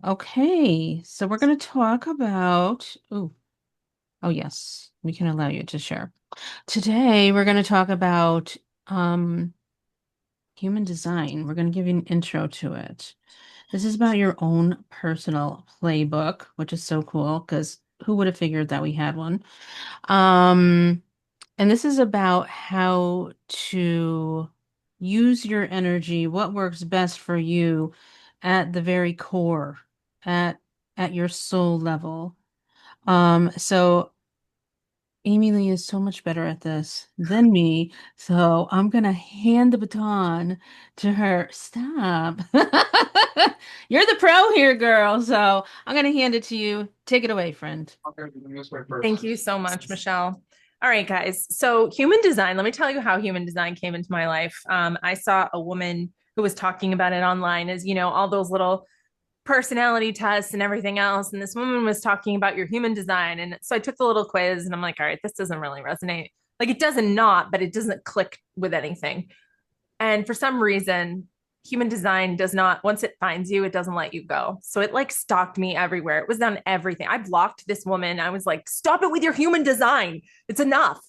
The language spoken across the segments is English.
Okay, so we're going to talk about, oh yes, we can allow you to share. Today we're going to talk about um human design. We're going to give you an intro to it. This is about your own personal playbook, which is so cool because who would have figured that we had one? Um, and this is about how to use your energy, what works best for you at the very core, at at your soul level. So AmyLee is so much better at this than me, so I'm gonna hand the baton to her. Stop. You're the pro here, girl, so I'm gonna hand it to you. Take it away, friend. Thank you so much, Michelle. All right, guys. So, human design, let me tell you how human design came into my life. I saw a woman who was talking about it online, as all those little personality tests and everything else. And this woman was talking about your human design. And so I took the little quiz and I'm like, all right, this doesn't really resonate. Like, it doesn't not, but it doesn't click with anything. And for some reason, human design does not, once it finds you, it doesn't let you go. So it like stalked me everywhere. It was on everything. I blocked this woman. I was like, stop it with your human design. It's enough.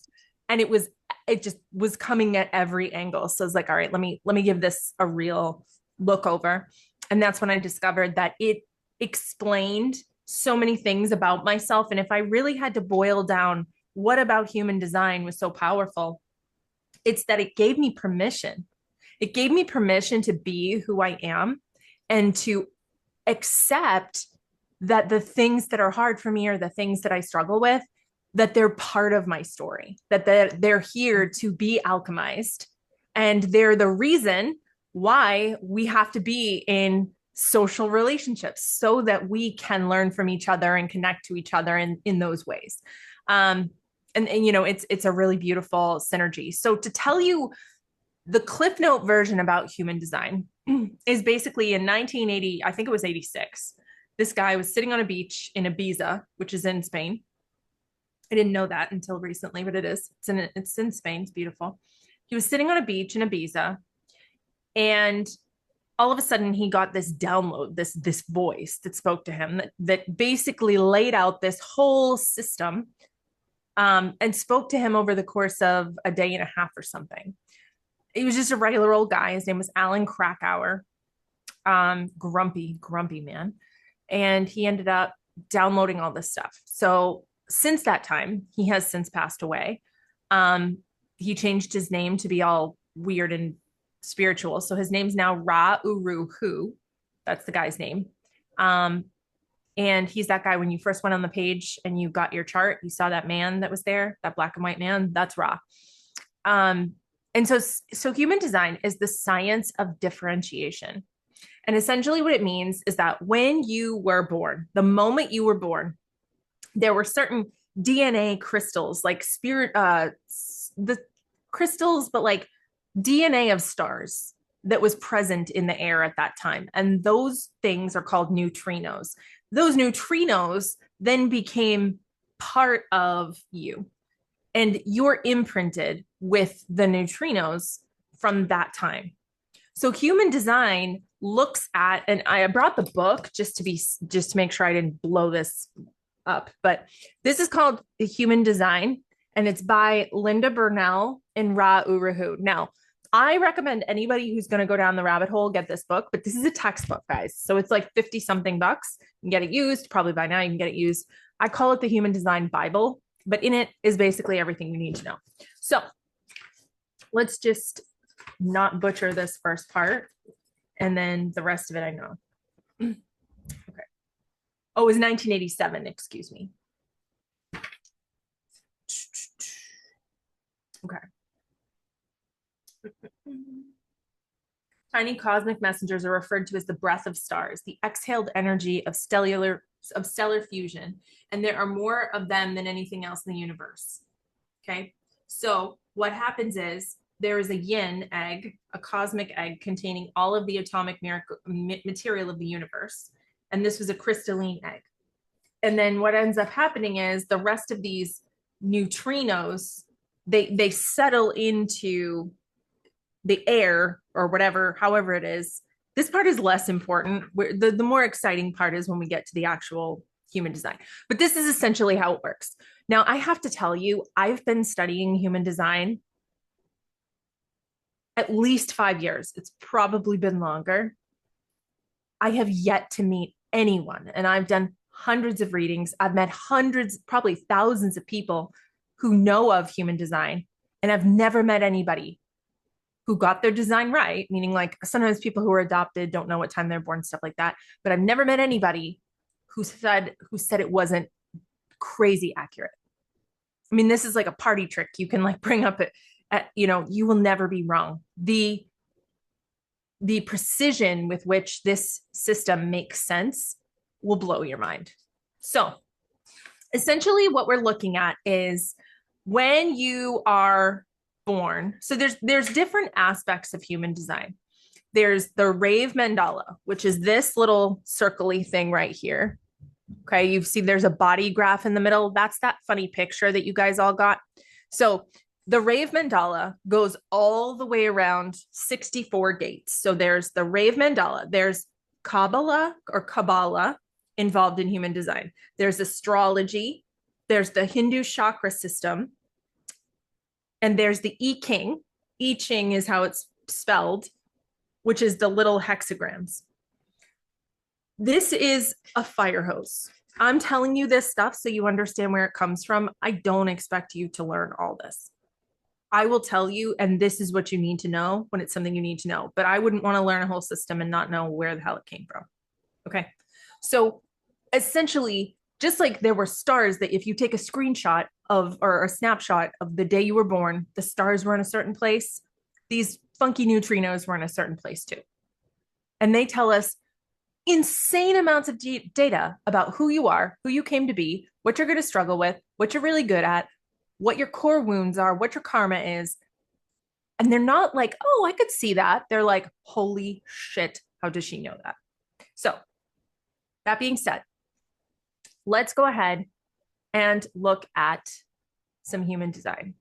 And it just was coming at every angle. So I was like, all right, let me give this a real look over. And that's when I discovered that it explained so many things about myself. And if I really had to boil down what about human design was so powerful, it's that it gave me permission. It gave me permission to be who I am and to accept that the things that are hard for me or the things that I struggle with, that they're part of my story, that they're here to be alchemized. And they're the reason why we have to be in social relationships so that we can learn from each other and connect to each other in those ways. Um, and it's a really beautiful synergy. So to tell you the Cliff Note version about human design is basically in 1980, I think it was 86. This guy was sitting on a beach in Ibiza, which is in Spain. I didn't know that until recently, but it is. It's in Spain. It's beautiful. He was sitting on a beach in Ibiza, and all of a sudden he got this download, this voice that spoke to him that basically laid out this whole system, and spoke to him over the course of a day and a half or something. He was just a regular old guy. His name was Alan Krakauer. Grumpy man. And he ended up downloading all this stuff. So since that time, he has since passed away. He changed his name to be all weird and spiritual. So his name's now Ra Uru Hu. That's the guy's name. Um, and he's that guy when you first went on the page and you got your chart, you saw that man that was there, that black and white man, that's Ra. Um, and so human design is the science of differentiation. And essentially what it means is that when you were born, the moment you were born, there were certain DNA crystals, like the crystals, but like DNA of stars that was present in the air at that time. And those things are called neutrinos. Those neutrinos then became part of you, and you're imprinted with the neutrinos from that time. So human design looks at, and I brought the book just to make sure I didn't blow this up, but this is called The Human Design, and it's by Linda Burnell and Ra Urahu. Now, I recommend anybody who's going to go down the rabbit hole get this book, but this is a textbook, guys. So it's like 50 something bucks. You can get it used. Probably by now you can get it used. I call it the Human Design Bible, but in it is basically everything you need to know. So let's just not butcher this first part, and then the rest of it I know. Okay. Oh, it was 1987, excuse me. Okay. Tiny cosmic messengers are referred to as the breath of stars, the exhaled energy of stellar fusion, and there are more of them than anything else in the universe. Okay? So, what happens is there is a yin egg, a cosmic egg containing all of the atomic material of the universe, and this was a crystalline egg. And then what ends up happening is the rest of these neutrinos, they settle into the air or whatever, however it is, this part is less important. The more exciting part is when we get to the actual human design. But this is essentially how it works. Now, I have to tell you, I've been studying human design at least 5 years. It's probably been longer. I have yet to meet anyone, and I've done hundreds of readings. I've met hundreds, probably thousands of people who know of human design, and I've never met anybody who got their design right, meaning like sometimes people who are adopted don't know what time they're born, stuff like that. But I've never met anybody who said it wasn't crazy accurate. I mean, this is like a party trick you can like bring up at you will never be wrong. The precision with which this system makes sense will blow your mind. So essentially what we're looking at is when you are born. So there's different aspects of human design. There's the rave mandala, which is this little circly thing right here. Okay, you see there's a body graph in the middle. That's that funny picture that you guys all got. So the rave mandala goes all the way around 64 gates. So there's the rave mandala, there's Kabbalah involved in human design. There's astrology, there's the Hindu chakra system, and there's the I Ching. I Ching is how it's spelled, which is the little hexagrams. This is a fire hose. I'm telling you this stuff so you understand where it comes from. I don't expect you to learn all this. I will tell you, and this is what you need to know when it's something you need to know. But I wouldn't want to learn a whole system and not know where the hell it came from. Okay. So essentially, just like there were stars that if you take a screenshot of or a snapshot of the day you were born, the stars were in a certain place, these funky neutrinos were in a certain place too. And they tell us insane amounts of data about who you are, who you came to be, what you're going to struggle with, what you're really good at, what your core wounds are, what your karma is. And they're not like, oh, I could see that. They're like, holy shit, how does she know that? So that being said, let's go ahead and look at some human design.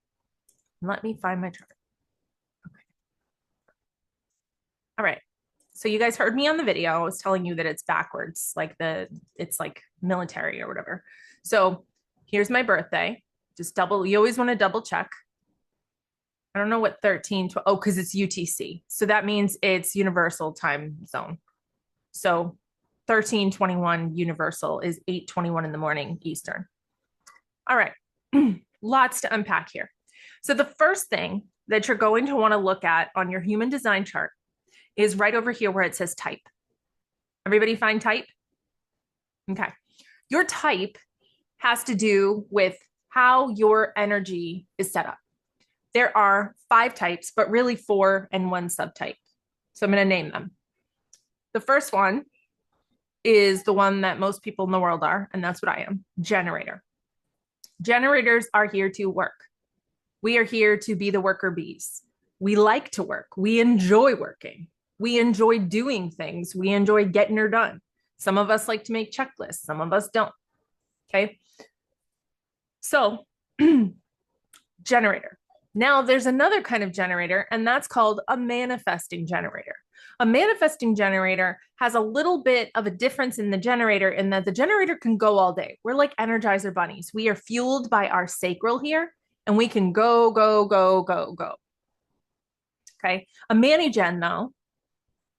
Let me find my chart. Okay. All right. So you guys heard me on the video. I was telling you that it's backwards, like it's like military or whatever. So here's my birthday. Just you always want to double check. I don't know what 13, 12, oh, because it's UTC. So that means it's universal time zone. So 1321 universal is 8:21 in the morning Eastern. All right. Lots to unpack here. So the first thing that you're going to want to look at on your human design chart is right over here where it says type. Everybody find type? Okay. Your type has to do with how your energy is set up. There are 5 types, but really 4 and 1 subtype. So I'm going to name them. The first one is the one that most people in the world are, and that's what I am, generator. Generators are here to work. We are here to be the worker bees. We like to work. We enjoy working. We enjoy doing things. We enjoy getting her done. Some of us like to make checklists. Some of us don't. Okay. So generator. Now there's another kind of generator, and that's called a manifesting generator. A manifesting generator has a little bit of a difference in the generator in that the generator can go all day. We're like Energizer bunnies. We are fueled by our sacral here, and we can go, go, go, go, go. Okay. A Manigen, though,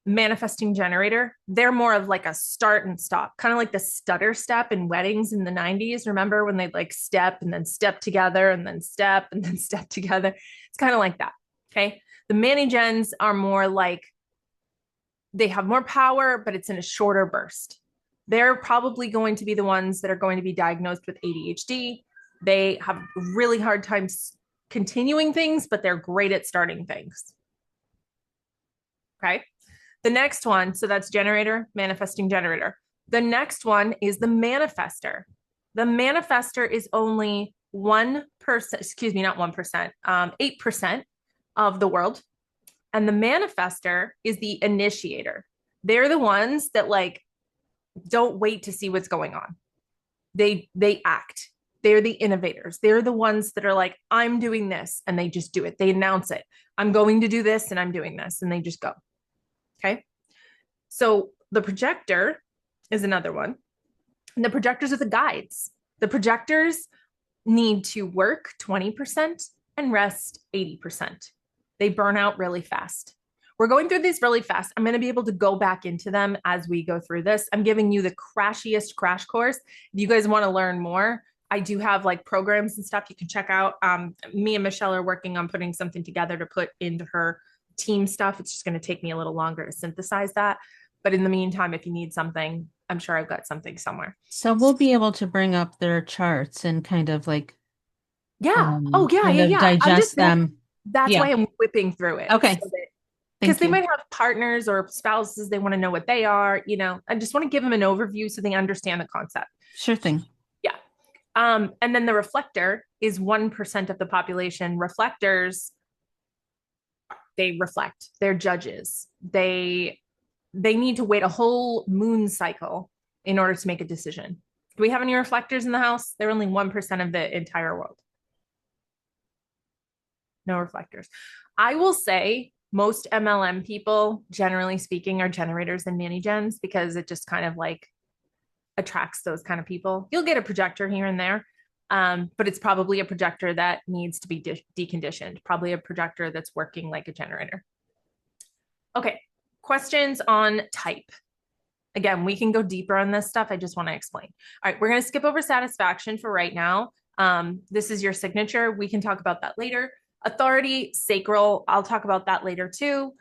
manifesting generator, they're more of like a start and stop, kind of like the stutter step in weddings in the 90s. Remember when they'd like step and then step together and then step and then step together? It's kind of like that. Okay. The Manigens are more like they have more power, but it's in a shorter burst. They're probably going to be the ones that are going to be diagnosed with ADHD. They have really hard times continuing things, but they're great at starting things. Okay. The next one, so that's generator, manifesting generator. The next one is the manifester. The manifester is only 1%, excuse me, not 1%, 8% of the world. And the manifester is the initiator. They're the ones that like don't wait to see what's going on. They act. They're the innovators. They're the ones that are like, I'm doing this, and they just do it. They announce it. I'm going to do this, and I'm doing this, and they just go. Okay. So the projector is another one. And the projectors are the guides. The projectors need to work 20% and rest 80%. They burn out really fast. We're going through these really fast. I'm going to be able to go back into them as we go through this. I'm giving you the crashiest crash course. If you guys want to learn more, I do have like programs and stuff you can check out. Me and Michelle are working on putting something together to put into her team stuff. It's just going to take me a little longer to synthesize that. But in the meantime, if you need something, I'm sure I've got something somewhere. So we'll be able to bring up their charts and kind of like Yeah. Oh, yeah, kind yeah, of yeah. I'm digest just them. that's Yeah. why I'm whipping through it. So Okay. that because Thank they you. might have partners or spouses, they want to know what they are, I just want to give them an overview so they understand the concept. Sure thing. Yeah. And then the reflector is 1% of the population. Reflectors, they reflect, they're judges. They need to wait a whole moon cycle in order to make a decision. Do we have any reflectors in the house? They're only 1% of the entire world. No reflectors. I will say most MLM people, generally speaking, are generators and mini gens because it just kind of like attracts those kind of people. You'll get a projector here and there, but it's probably a projector that needs to be deconditioned, probably a projector that's working like a generator. Okay, questions on type. Again, we can go deeper on this stuff. I just want to explain. All right, we're going to skip over satisfaction for right now. This is your signature. We can talk about that later. Authority, sacral. I'll talk about that later too.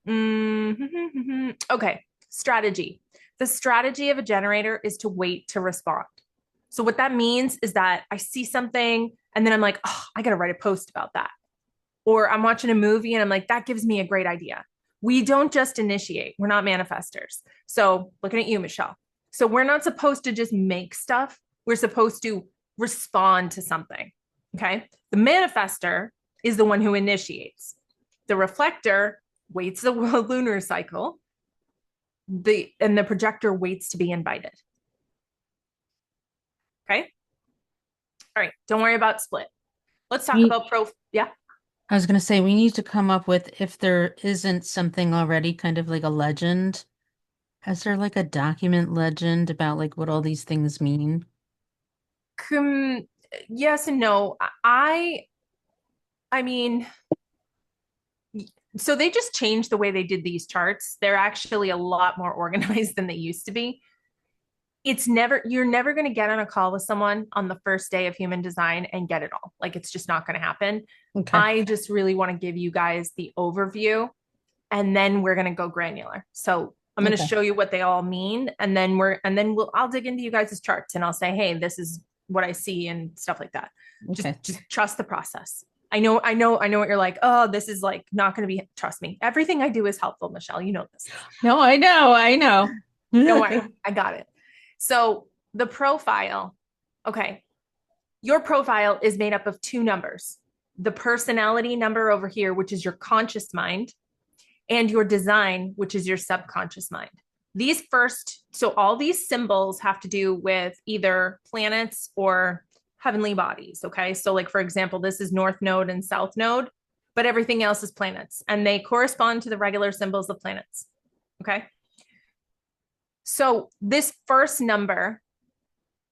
Okay, strategy. The strategy of a generator is to wait to respond. So what that means is that I see something and then I'm like, oh, I got to write a post about that. Or I'm watching a movie and I'm like, that gives me a great idea. We don't just initiate. We're not manifestors. So looking at you, Michelle. So we're not supposed to just make stuff. We're supposed to respond to something. Okay. The manifester is the one who initiates. The reflector waits the lunar cycle. And the projector waits to be invited. Okay. All right. Don't worry about split. Let's talk We, about Yeah. I was going to say we need to come up with if there isn't something already kind of like a legend. Is there like a document legend about like what all these things mean? Um, yes and no. I mean, so they just changed the way they did these charts. They're actually a lot more organized than they used to be. You're never going to get on a call with someone on the first day of human design and get it all. Like it's just not going to happen. Okay. I just really want to give you guys the overview and then we're going to go granular. So I'm going to Okay. show you what they all mean. And then I'll dig into you guys' charts and I'll say, hey, this is what I see and stuff like that. Okay. Just trust the process. I know what you're like. Oh, this is like not going to be, trust me. Everything I do is helpful, Michelle. You know this. No, I know, I know. Don't worry. I got it. So the profile, okay. Your profile is made up of two numbers. The personality number over here, which is your conscious mind, and your design, which is your subconscious mind. So all these symbols have to do with either planets or heavenly bodies. Okay. So, like, for example, this is North Node and South Node, but everything else is planets and they correspond to the regular symbols of planets. Okay. So, this first number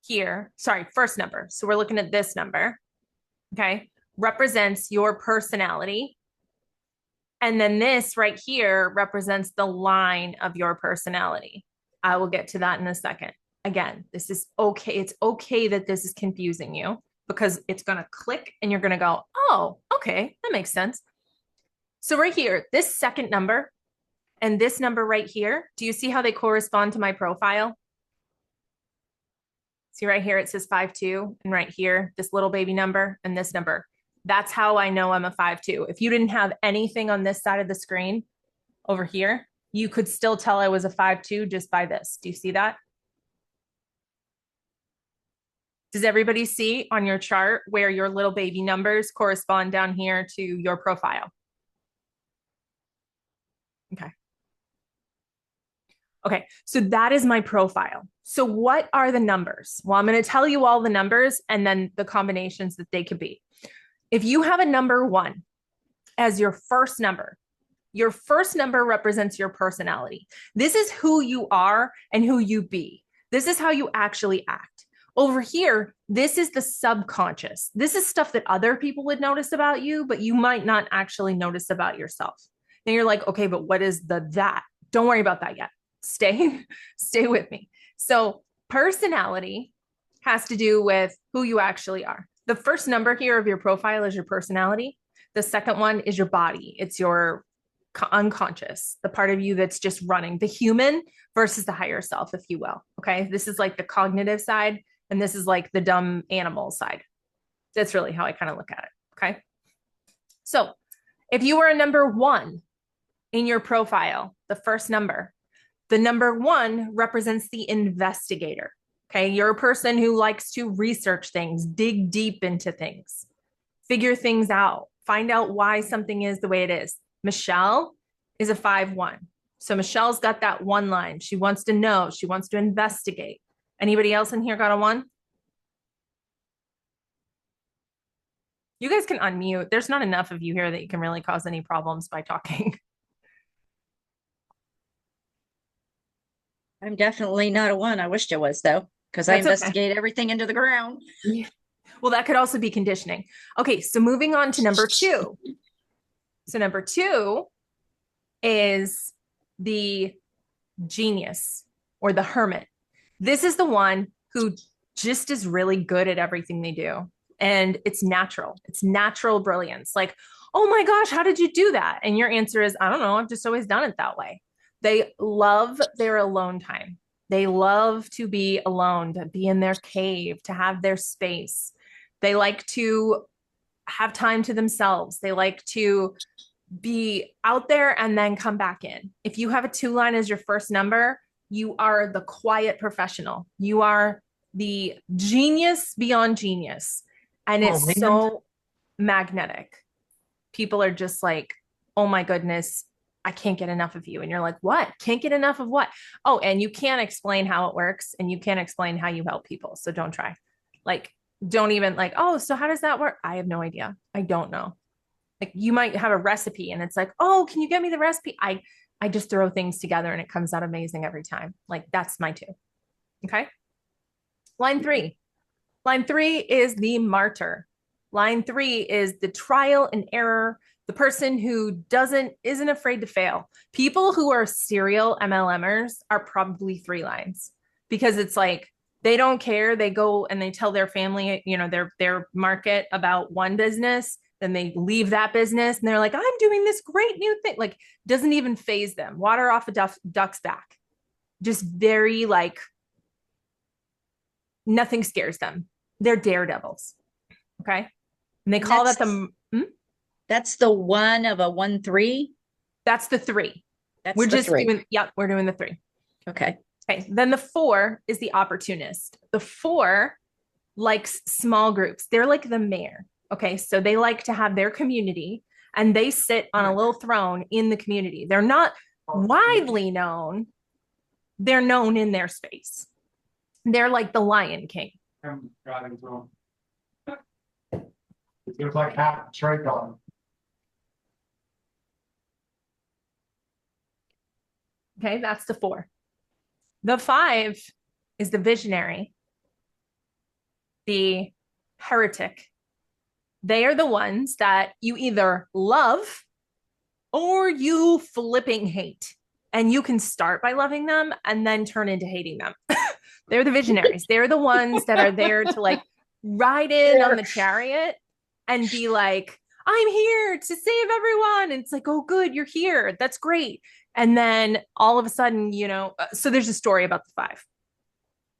here, first number. So, we're looking at this number. Okay. Represents your personality. And then this right here represents the line of your personality. I will get to that in a second. Again, this is okay. It's okay that this is confusing you because it's going to click and you're going to go, oh, okay, that makes sense. So right here, this second number and this number right here, do you see how they correspond to my profile? See right here, it says 5'2", and right here, this little baby number and this number. That's how I know I'm a 5'2". If you didn't have anything on this side of the screen over here, you could still tell I was a 5'2" just by this. Do you see that? Does everybody see on your chart where your little baby numbers correspond down here to your profile? Okay. Okay, so that is my profile. So what are the numbers? Well, I'm going to tell you all the numbers and then the combinations that they could be. If you have a number 1 as your first number, Your first number represents your personality. This is who you are and who you be. This is how you actually act. Over here, this is the subconscious. This is stuff that other people would notice about you, but you might not actually notice about yourself. Then you're like, okay, but what is the that? Don't worry about that yet. Stay, stay with me. So personality has to do with who you actually are. The first number here of your profile is your personality. The second one is your body. It's your unconscious, the part of you that's just running, the human versus the higher self, if you will. Okay. This is like the cognitive side, and this is like the dumb animal side. That's really how I kind of look at it. Okay. So if you were a number one in your profile, the number one represents the investigator. Okay. You're a person who likes to research things, dig deep into things, figure things out, find out why something is the way it is. Michelle is a 5-1. So Michelle's got that one line. She wants to know, she wants to investigate. Anybody else in here got a 1? You guys can unmute. There's not enough of you here that you can really cause any problems by talking. I'm definitely not a 1. I wished I was, though, because I That's okay. investigate everything into the ground. Yeah. Well, that could also be conditioning. Okay, so moving on to number 2. So number 2 is the genius or the hermit. This is the one who just is really good at everything they do. And it's natural. It's natural brilliance. Like, oh my gosh, how did you do that? And your answer is, I don't know. I've just always done it that way. They love their alone time. They love to be alone, to be in their cave, to have their space. They like to have time to themselves. They like to be out there and then come back in. If you have a 2 line as your first number, you are the quiet professional. You are the genius beyond genius. And it's so magnetic. People are just like, oh my goodness, I can't get enough of you. And you're like, what? Can't get enough of what? Oh, and you can't explain how it works, and you can't explain how you help people. So don't try. Like, don't even like, oh, so how does that work? I have no idea. I don't know. Like, you might have a recipe and it's like, oh, can you get me the recipe? I just throw things together and it comes out amazing every time. Like, that's my 2. Okay. Line 3. Line 3 is the martyr. Line 3 is the trial and error, the person who isn't afraid to fail. People who are serial MLMers are probably 3 lines, because it's like, they don't care. They go and they tell their family, their market about one business, then they leave that business and they're like, I'm doing this great new thing. Like, doesn't even phase them. Water off a duck's back. Just very like, nothing scares them. They're daredevils. Okay. And they call that That's the 1 of a 1-3. That's the 3. We're just 3. We're doing the 3. Okay. Okay. Then the 4 is the opportunist. The 4 likes small groups. They're like the mayor. Okay. So they like to have their community, and they sit on a little throne in the community. They're not widely known. They're known in their space. They're like the Lion King. I'm driving through. It looks like half a trade on. Okay, that's the 4. The 5 is the visionary, the heretic. They are the ones that you either love or you flipping hate. And you can start by loving them and then turn into hating them. They're the visionaries. They're the ones that are there to like ride in on the chariot and be like, I'm here to save everyone. And it's like, oh, good, you're here. That's great. And then all of a sudden, so there's a story about the 5.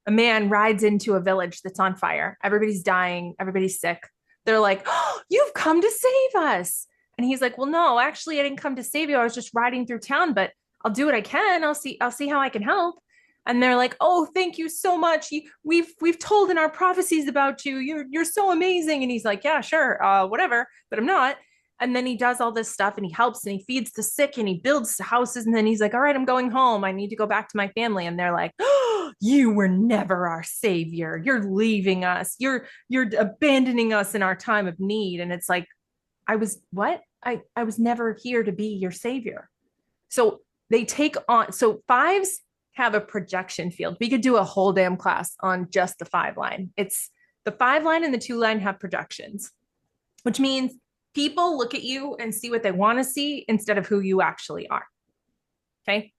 A man rides into a village that's on fire. Everybody's dying. Everybody's sick. They're like, oh, you've come to save us. And he's like, well, no, actually, I didn't come to save you. I was just riding through town, but I'll do what I can. I'll see how I can help. And they're like, oh, thank you so much. We've told in our prophecies about you. You're so amazing. And he's like, yeah, sure, whatever, but I'm not. And then he does all this stuff and he helps and he feeds the sick and he builds houses. And then he's like, all right, I'm going home. I need to go back to my family. And they're like, oh, you were never our savior. You're leaving us. You're abandoning us in our time of need. And it's like, I was what? I was never here to be your savior. So they take on, so fives have a projection field. We could do a whole damn class on just the 5 line. It's the 5 line and the 2 line have projections, which means people look at you and see what they want to see instead of who you actually are. Okay.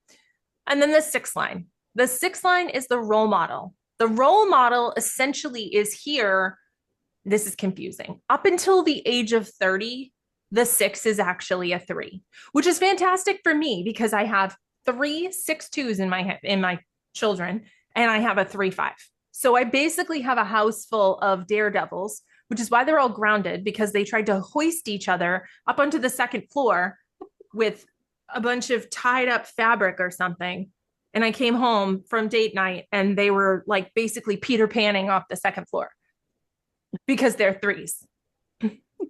And then the 6 line. The 6 line is the role model. The role model essentially is here. This is confusing. Up until the age of 30, the 6 is actually a 3, which is fantastic for me because I have 3 6-2s in my children, and I have a 3-5. So I basically have a house full of daredevils, which is why they're all grounded, because they tried to hoist each other up onto the 2nd floor with a bunch of tied up fabric or something. And I came home from date night and they were like basically Peter Panning off the 2nd floor because they're 3s,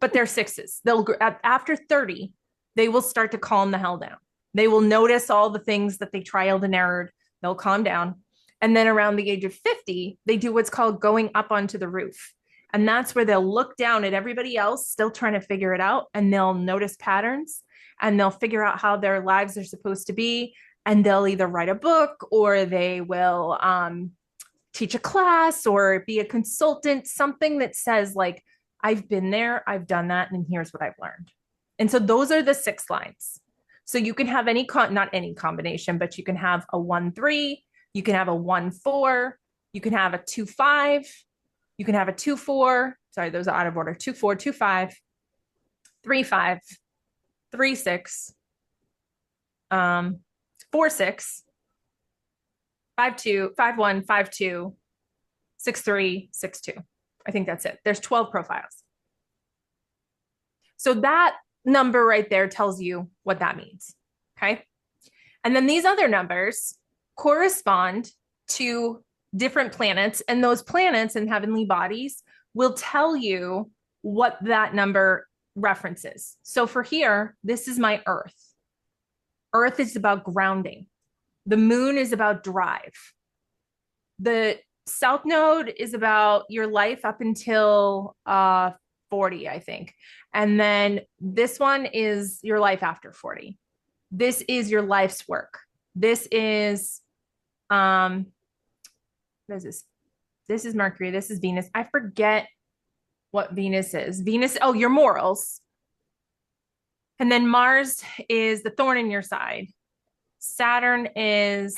but they're 6s. They'll, after 30, they will start to calm the hell down. They will notice all the things that they trialed and errored. They'll calm down. And then around the age of 50, they do what's called going up onto the roof. And that's where they'll look down at everybody else still trying to figure it out. And they'll notice patterns and they'll figure out how their lives are supposed to be. And they'll either write a book or they will teach a class or be a consultant, something that says like, I've been there, I've done that, and here's what I've learned. And so those are the 6 lines. So you can have not any combination, but you can have a 1-3, you can have a 1-4, you can have a 2-5, you can have a 2-4. Sorry, those are out of order. 2-4, 2-5, 3-5, 3-6, 4-6, 5-2, 5-1, 5-2, 6-3, 6-2. I think that's it. There's 12 profiles. So that number right there tells you what that means. Okay. And then these other numbers correspond to different planets, and those planets and heavenly bodies will tell you what that number references. So for here, this is my Earth. Earth is about grounding. The moon is about drive. The South Node is about your life up until 40, I think. And then this one is your life after 40. This is your life's work. This is what is this? This is Mercury. This is Venus. I forget what Venus is. Venus, oh, your morals. And then Mars is the thorn in your side. Saturn is,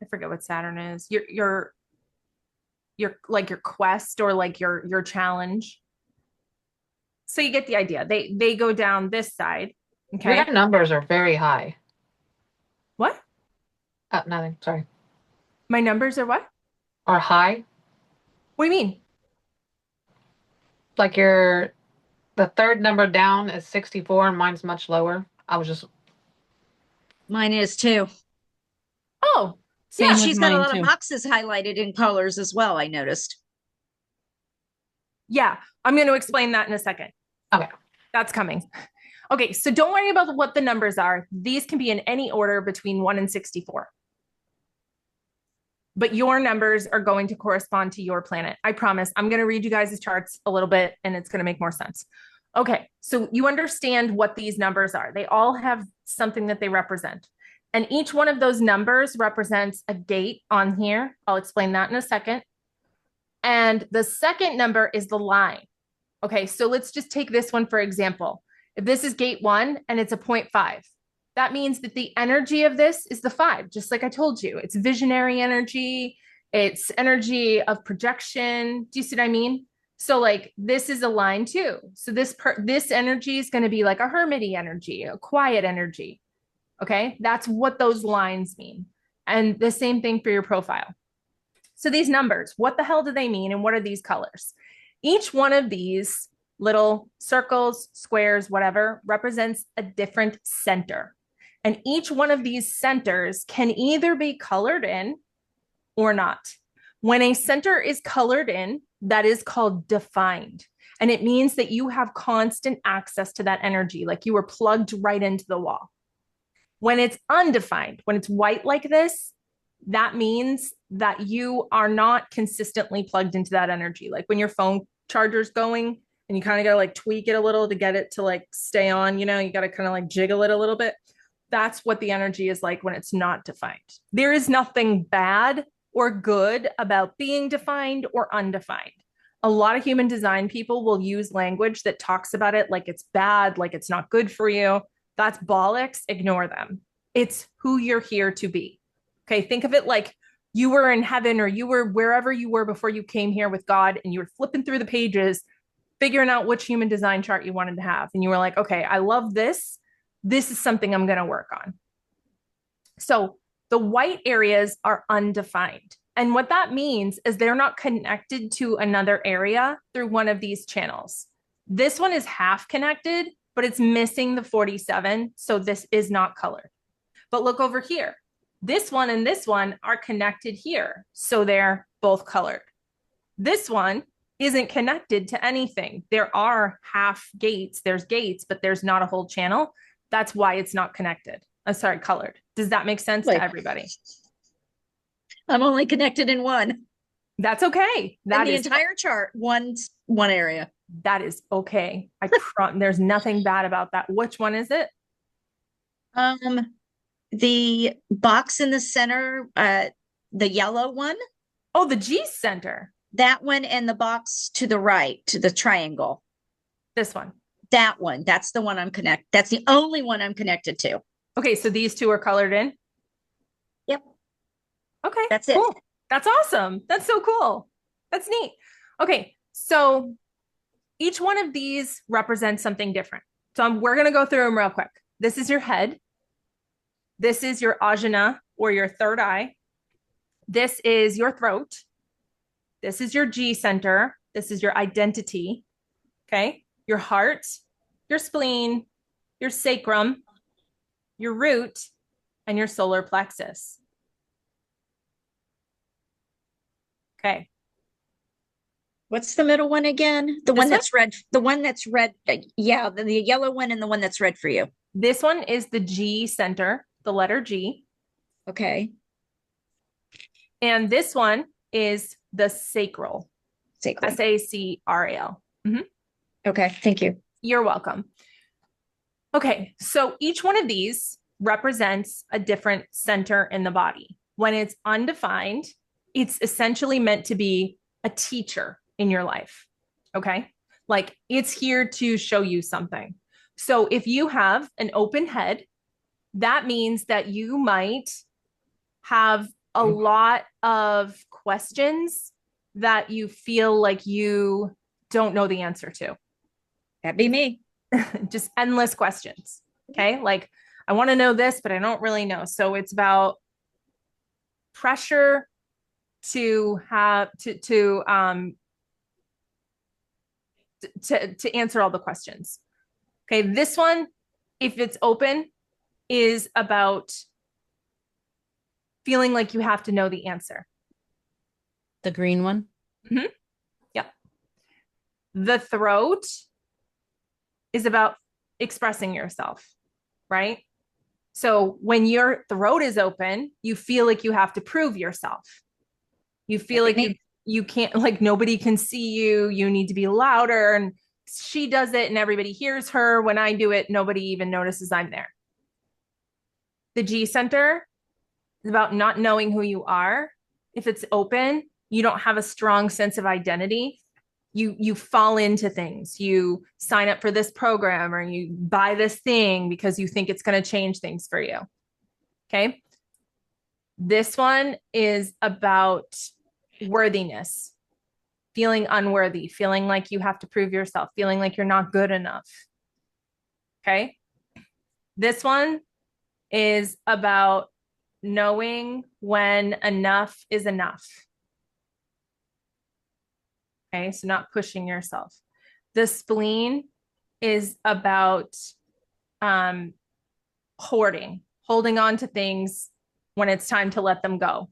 I forget what Saturn is. Your like your quest or like your challenge. So you get the idea. They go down this side. Okay. Your numbers are very high. What? Nothing. Sorry. My numbers are what? Are high. What do you mean? Like the 3rd number down is 64 and mine's much lower. I was just. Mine is too. Oh, Same Yeah, with she's got a mine, lot too. of boxes highlighted in colors as well, I noticed. yeah. I'm going to explain that in a second. Okay. That's coming. Okay. So don't worry about what the numbers are. These can be in any order between 1 and 64. But your numbers are going to correspond to your planet. I promise. I'm going to read you guys' charts a little bit and it's going to make more sense. Okay. So you understand what these numbers are. They all have something that they represent. And each one of those numbers represents a gate on here. I'll explain that in a second. And the second number is the line. Okay. So let's just take this one, for example. If this is gate 1 and it's a 0.5, that means that the energy of this is the 5, just like I told you. It's visionary energy. It's energy of projection. Do you see what I mean? So like this is a line too. So this energy is going to be like a hermity energy, a quiet energy. Okay. That's what those lines mean. And the same thing for your profile. So these numbers, what the hell do they mean? And what are these colors? Each one of these little circles, squares, whatever, represents a different center. And each one of these centers can either be colored in or not. When a center is colored in, that is called defined. And it means that you have constant access to that energy, like you were plugged right into the wall. When it's undefined, when it's white like this, that means that you are not consistently plugged into that energy. Like when your phone charger's going and you kind of got to like tweak it a little to get it to like stay on, you got to kind of like jiggle it a little bit. That's what the energy is like when it's not defined. There is nothing bad or good about being defined or undefined. A lot of human design people will use language that talks about it like it's bad, like it's not good for you. That's bollocks. Ignore them. It's who you're here to be. Okay. Think of it like you were in heaven or you were wherever you were before you came here with God, and you were flipping through the pages, figuring out which human design chart you wanted to have. And you were like, okay, I love this. This is something I'm going to work on. So the white areas are undefined. And what that means is they're not connected to another area through one of these channels. This one is half connected, but it's missing the 47. So this is not colored. But look over here. This one and this one are connected here. So they're both colored. This one isn't connected to anything. There are half gates. There's gates, but there's not a whole channel. That's why it's not connected. Sorry, colored. Does that make sense to everybody? I'm only connected in one. That's okay. That is the entire chart, one area. That is okay. There's nothing bad about that. Which one is it? The box in the center, the yellow one. Oh, the G center. That one, and the box to the right, to the triangle. This one. That one. That's the one I'm connected. That's the only one I'm connected to. Okay, so these two are colored in? Yep. Okay. That's it. Cool. That's awesome. That's so cool. That's neat. Okay, so each one of these represents something different. So we're going to go through them real quick. This is your head. This is your ajna, or your third eye. This is your throat. This is your G center. This is your identity. Okay. Your heart, your spleen, your sacrum, your root, and your solar plexus. Okay. What's the middle one again? The one that's red. The one that's red. Yeah, the yellow one and the one that's red for you. This one is the G center, the letter G. Okay. And this one is the sacral. Sacral. SACRAL. Mm-hmm. Okay. Thank you. You're welcome. Okay. So each one of these represents a different center in the body. When it's undefined, it's essentially meant to be a teacher in your life. Okay. Like it's here to show you something. So if you have an open head, that means that you might have a lot of questions that you feel like you don't know the answer to. That'd be me. Just endless questions. Okay. Like I want to know this, but I don't really know. So it's about pressure to have to answer all the questions. Okay. This one, if it's open, is about feeling like you have to know the answer. The green one? Mm-hmm. Yep. The throat is about expressing yourself, right? So when your throat is open, you feel like you have to prove yourself. You feel like you can't, like nobody can see you. You need to be louder. And she does it and everybody hears her. When I do it, nobody even notices I'm there. The G center is about not knowing who you are. If it's open, you don't have a strong sense of identity. You fall into things. You sign up for this program or you buy this thing because you think it's going to change things for you. Okay. This one is about worthiness, feeling unworthy, feeling like you have to prove yourself, feeling like you're not good enough. Okay. This one is about knowing when enough is enough. Okay, so not pushing yourself. The spleen is about hoarding, holding on to things when it's time to let them go,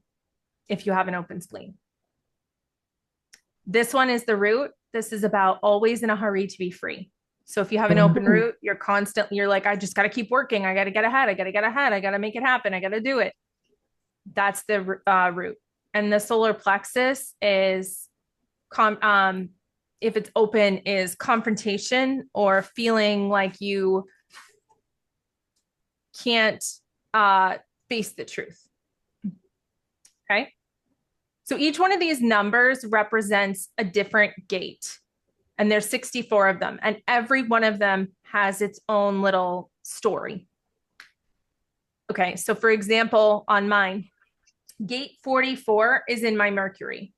if you have an open spleen. This one is the root. This is about always in a hurry to be free. So if you have an open root, you're like, I just got to keep working. I got to get ahead. I got to get ahead. I got to make it happen. I got to do it. That's the root. And the solar plexus is if it's open, is confrontation or feeling like you can't face the truth. Okay. So each one of these numbers represents a different gate. And there's 64 of them. And every one of them has its own little story. Okay. So for example, on mine, gate 44 is in my Mercury.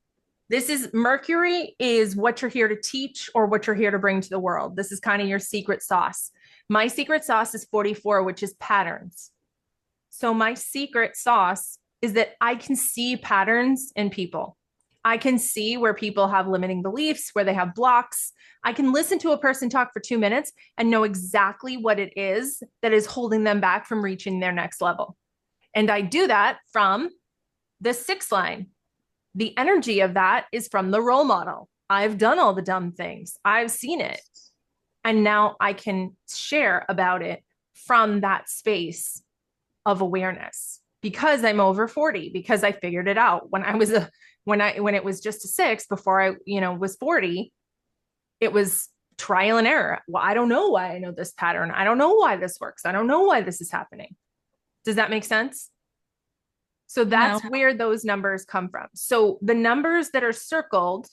This is Mercury is what you're here to teach or what you're here to bring to the world. This is kind of your secret sauce. My secret sauce is 44, which is patterns. So my secret sauce is that I can see patterns in people. I can see where people have limiting beliefs, where they have blocks. I can listen to a person talk for 2 minutes and know exactly what it is that is holding them back from reaching their next level. And I do that from the 6 line. The energy of that is from the role model. I've done all the dumb things. I've seen it. And now I can share about it from that space of awareness because I'm over 40, because I figured it out when it was just a 6 before I, was 40, it was trial and error. Well, I don't know why I know this pattern. I don't know why this works. I don't know why this is happening. Does that make sense? So that's where those numbers come from. So the numbers that are circled,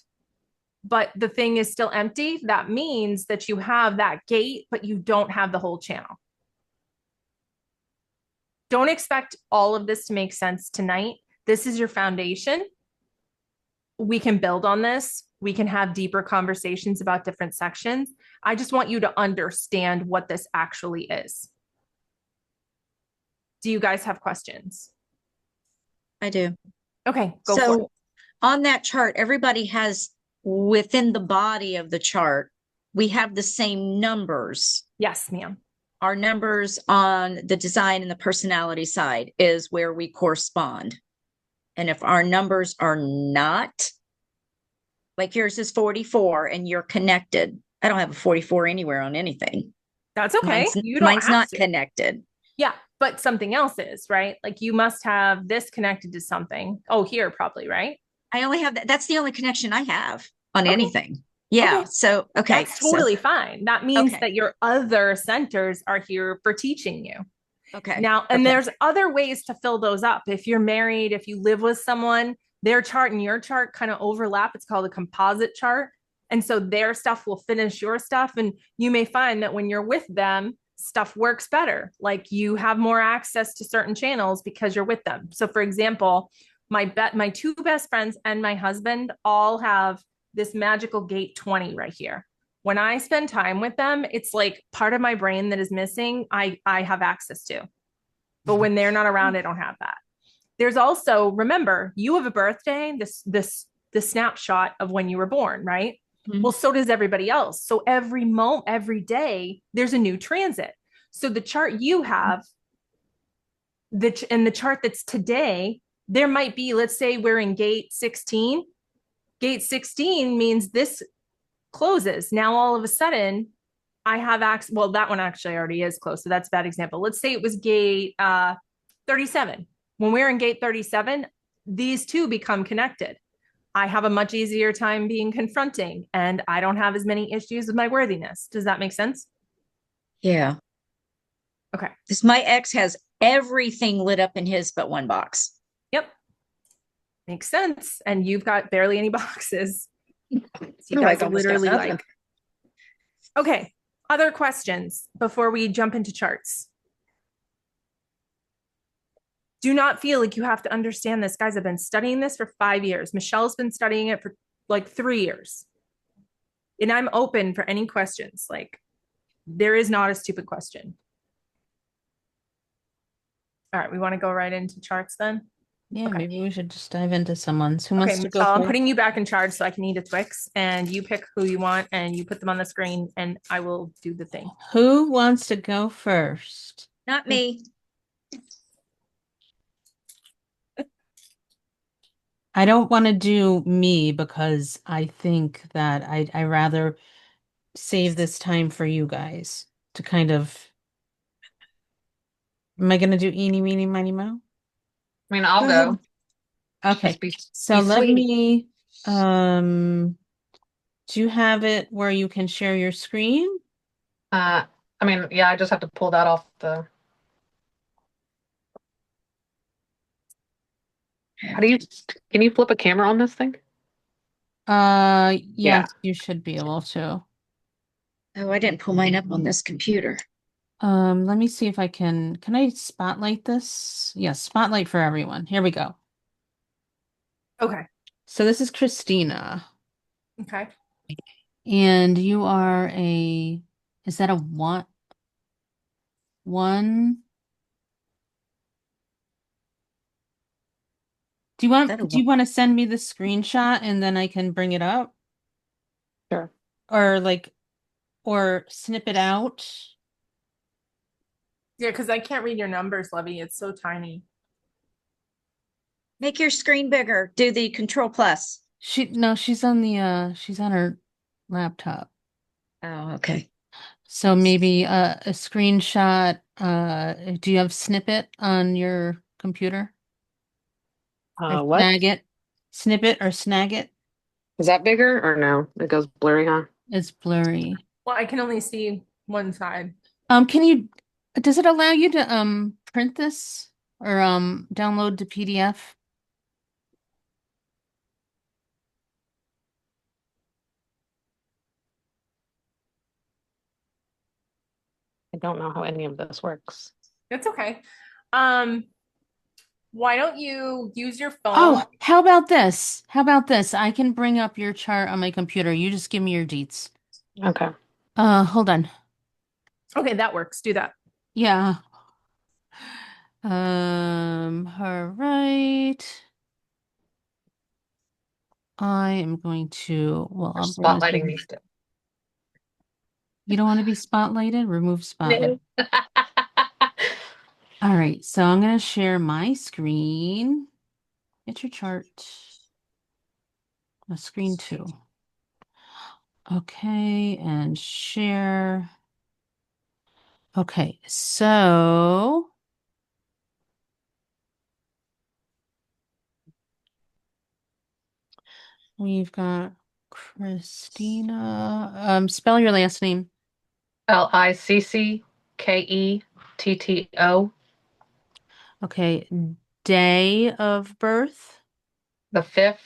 but the thing is still empty, that means that you have that gate, but you don't have the whole channel. Don't expect all of this to make sense tonight. This is your foundation. We can build on this. We can have deeper conversations about different sections. I just want you to understand what this actually is. Do you guys have questions? I do. Okay, go for it. On that chart, everybody has within the body of the chart, we have the same numbers. Yes, ma'am. Our numbers on the design and the personality side is where we correspond. And if our numbers are not, like yours is 44 and you're connected. I don't have a 44 anywhere on anything. That's okay. Mine's not connected. Yeah, but something else is, right? Like you must have this connected to something. Oh, here probably, right? I only have that. That's the only connection I have on anything. Yeah. Okay. So, okay. That's totally fine. That means that your other centers are here for teaching you. Okay. Now, and there's other ways to fill those up. If you're married, if you live with someone, their chart and your chart kind of overlap. It's called a composite chart. And so their stuff will finish your stuff. And you may find that when you're with them, stuff works better. Like you have more access to certain channels because you're with them. So for example, my 2 best friends and my husband all have this magical gate 20 right here. When I spend time with them, it's like part of my brain that is missing, I have access to. But when they're not around, I don't have that. There's also, remember, you have a birthday, this snapshot of when you were born, right? Mm-hmm. Well, so does everybody else. So every day, there's a new transit. So the chart you have, and the chart that's today, there might be, let's say we're in gate 16. Gate 16 means this closes. Now, all of a sudden, I have access. Well, that one actually already is closed. So that's a bad example. Let's say it was gate 37. When we're in gate 37, these two become connected. I have a much easier time being confronting, and I don't have as many issues with my worthiness. Does that make sense? Yeah. Okay. Because my ex has everything lit up in his but one box. Yep. Makes sense. And you've got barely any boxes. So you guys are literally like, okay. Other questions before we jump into charts? Do not feel like you have to understand this. Guys, I've been studying this for 5 years. Michelle's been studying it for like 3 years. And I'm open for any questions. Like, there is not a stupid question. All right, we want to go right into charts then? Yeah, okay. Maybe we should just dive into someone's. Who wants to Michelle, go? I'm putting you back in charge so I can eat a Twix, and you pick who you want and you put them on the screen and I will do the thing. Who wants to go first? Not me. I don't want to do me because I think that I rather save this time for you guys to kind of. Am I going to do eeny, meeny, miny, mo? I mean, I'll go. Okay. So let me Do you have it where you can share your screen? I mean, yeah, I just have to pull that off the. How do you, can you flip a camera on this thing? Yeah. Yes, you should be able to. Oh, I didn't pull mine up on this computer. Let me see if can I spotlight this? Yes, spotlight for everyone. Here we go. Okay. So this is Christina, Okay. and you are is that a one? Is that a Do you want to send me the screenshot and then I can bring it up? Sure. Or or snip it out? Yeah, because I can't read your numbers, Levy. It's so tiny. Make your screen bigger. Do the control plus. No, she's on she's on her laptop. Oh, okay. So maybe a screenshot. Do you have snippet on your computer? Or What? snag it? Snippet or snag it? Is that bigger or no? It goes blurry, huh? It's blurry. Well, I can only see one side. Can you, does it allow you to print this or download the PDF? I don't know how any of this works. It's okay. Um, why don't you use your phone? Oh, how about this? How about this? I can bring up your chart on my computer. You just give me your deets. Okay. Hold on. Okay, that works. Do that. Yeah. All right. I am going to, well, Or we're gonna spotlighting these two. you don't want to be spotlighted? Remove spotlight. No. All right, so I'm gonna share my screen. Get your chart. Screen two. Okay, and share. Okay, so we've got Christina. Spell your last name. Lickettto. Okay, day of birth. The 5th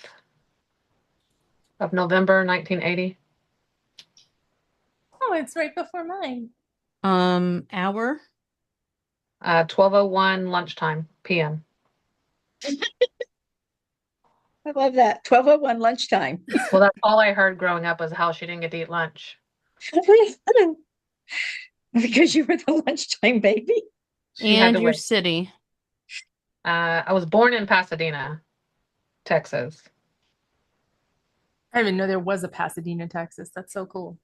of November, 1980. Oh, it's right before mine. Hour. 12:01 lunchtime PM. I love that. 12:01 lunchtime. Well, that's all I heard growing up was how she didn't get to eat lunch. Because you were the lunchtime baby. She had And to your wait. city. I was born in Pasadena, Texas. I didn't even know there was a Pasadena, Texas. That's so cool.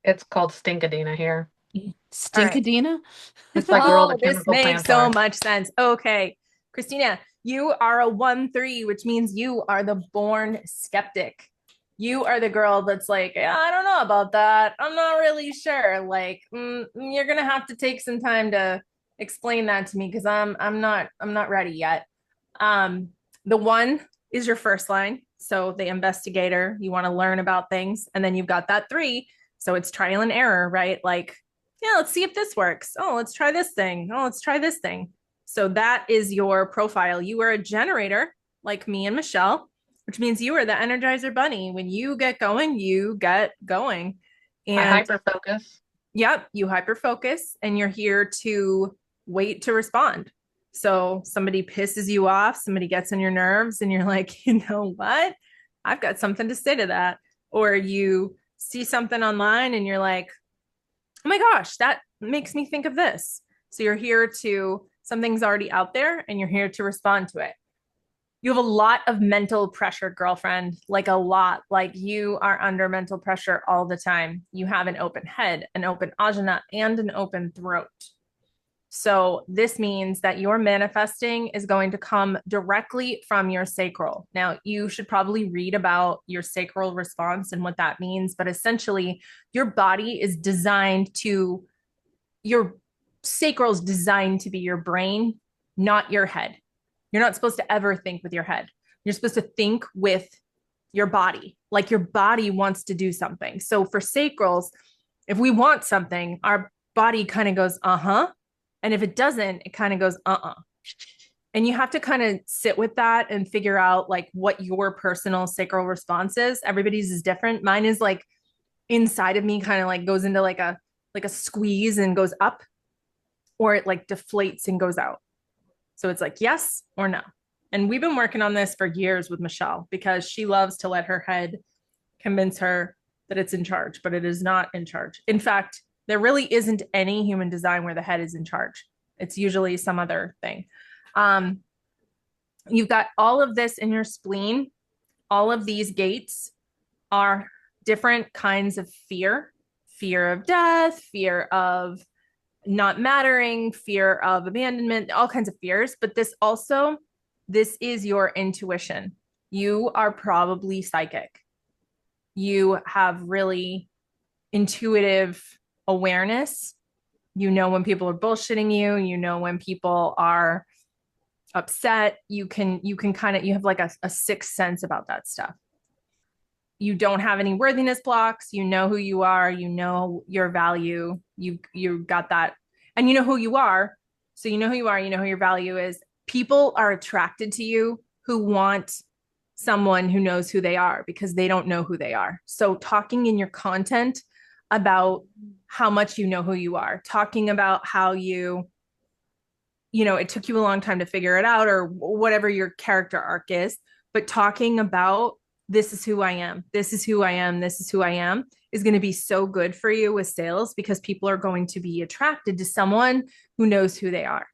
It's called Stinkadena here. Stinkadena? It's like where all the Oh, this chemical makes plants so are. much sense. Okay. Christina, you are a 1-3, which means you are the born skeptic. You are the girl that's like, yeah, I don't know about that. I'm not really sure. Like, you're gonna have to take some time to explain that to me because I'm not ready yet. The 1 is your first line. So the investigator, you want to learn about things. And then you've got that 3. So it's trial and error, right? Like, yeah, let's see if this works. Oh, let's try this thing. Oh, let's try this thing. So that is your profile. You are a generator like me and Michelle, which means you are the Energizer Bunny. When you get going, you get going. I And hyper focus. yep, you hyper focus and you're here to wait to respond. So somebody pisses you off, somebody gets on your nerves, and you're like, you know what? I've got something to say to that. Or you see something online and you're like, oh my gosh, that makes me think of this. So you're here to, something's already out there and you're here to respond to it. You have a lot of mental pressure, girlfriend, like a lot. Like you are under mental pressure all the time. You have an open head, an open ajna, and an open throat. So this means that your manifesting is going to come directly from your sacral. Now, you should probably read about your sacral response and what that means, but essentially, your body is designed to, your sacral is designed to be your brain, not your head. You're not supposed to ever think with your head. You're supposed to think with your body. Like your body wants to do something. So for sacrals, if we want something, our body kind of goes, uh-huh. And if it doesn't, it kind of goes, uh-uh. And you have to kind of sit with that and figure out like what your personal sacral response is. Everybody's is different. Mine is like inside of me kind of like goes into like a squeeze and goes up, or it like deflates and goes out. So it's like yes or no. And we've been working on this for years with Michelle because she loves to let her head convince her that it's in charge, but it is not in charge. In fact, there really isn't any human design where the head is in charge. It's usually some other thing. You've got all of this in your spleen. All of these gates are different kinds of fear: fear of death, fear of not mattering, fear of abandonment, all kinds of fears. But this is your intuition. You are probably psychic. You have really intuitive awareness. You know when people are bullshitting you, you know when people are upset. You can kind of, you have like a sixth sense about that stuff. You don't have any worthiness blocks. You know who you are. You know your value. You got that. And you know who you are. So you know who you are. You know who your value is. People are attracted to you who want someone who knows who they are because they don't know who they are. So talking in your content about how much you know who you are, talking about how you know, it took you a long time to figure it out or whatever your character arc is, but talking about this is who I am, this is who I am, this is who I am is going to be so good for you with sales because people are going to be attracted to someone who knows who they are.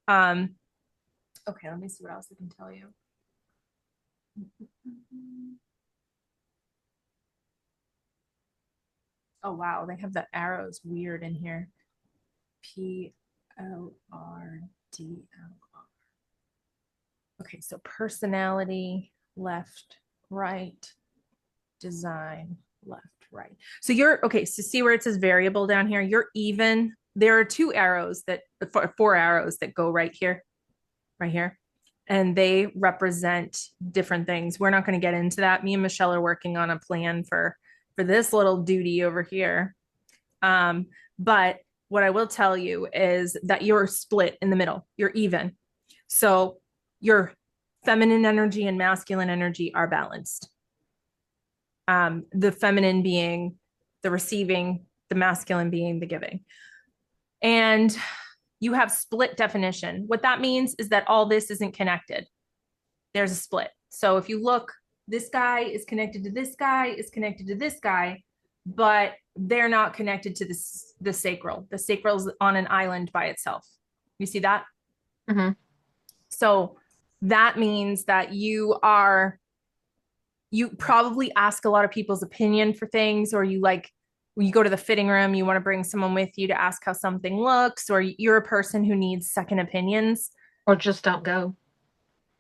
Okay, let me see what else I can tell you. Oh, wow, they have the arrows weird in here. PLRDLR. Okay, so personality, left, right, design, left, right. So you're, okay, so see where it says variable down here? You're even. There are four arrows that go right here, and they represent different things. We're not going to get into that. Me and Michelle are working on a plan for this little duty over here. But what I will tell you is that you're split in the middle. You're even. So your feminine energy and masculine energy are balanced. The feminine being the receiving, the masculine being the giving. And you have split definition. What that means is that all this isn't connected. There's a split. So if you look, this guy is connected to this guy, is connected to this guy, but they're not connected to the sacral. The sacral is on an island by itself. You see that? Mm-hmm. So that means that you probably ask a lot of people's opinion for things, or you like, when you go to the fitting room, you want to bring someone with you to ask how something looks, or you're a person who needs second opinions. Or just don't go.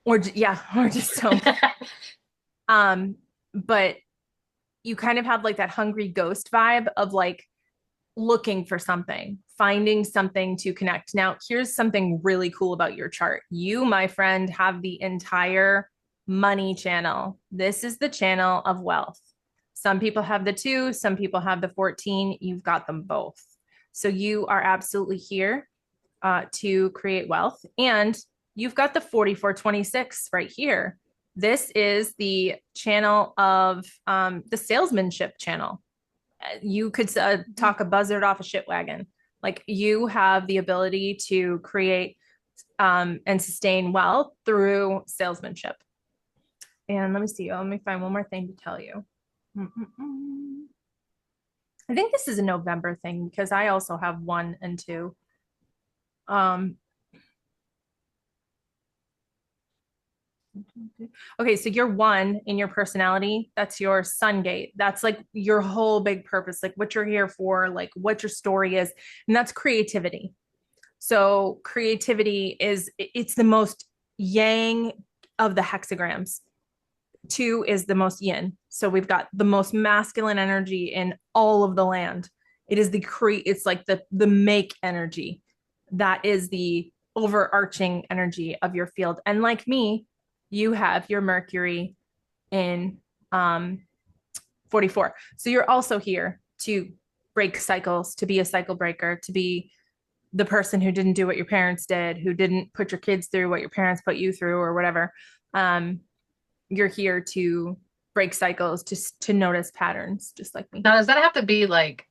Or just don't. But you kind of have like that hungry ghost vibe of like looking for something, finding something to connect. Now, here's something really cool about your chart. You, my friend, have the entire money channel. This is the channel of wealth. Some people have the 2, some people have the 14. You've got them both. So you are absolutely here to create wealth. And you've got the 4426 right here. This is the channel of the salesmanship channel. You could talk a buzzard off a shit wagon. Like you have the ability to create and sustain wealth through salesmanship. And let me see. Let me find one more thing to tell you. I think this is a November thing because I also have 1 and 2. Okay, so you're 1 in your personality. That's your sun gate. That's like your whole big purpose, like what you're here for, like what your story is. And that's creativity. So creativity it's the most yang of the hexagrams. 2 is the most yin. So we've got the most masculine energy in all of the land. It is it's like the make energy. That is the overarching energy of your field. And like me, you have your Mercury in 44. So you're also here to break cycles, to be a cycle breaker, to be the person who didn't do what your parents did, who didn't put your kids through what your parents put you through, or whatever. You're here to break cycles, to notice patterns, just like me. Now, does that have to be like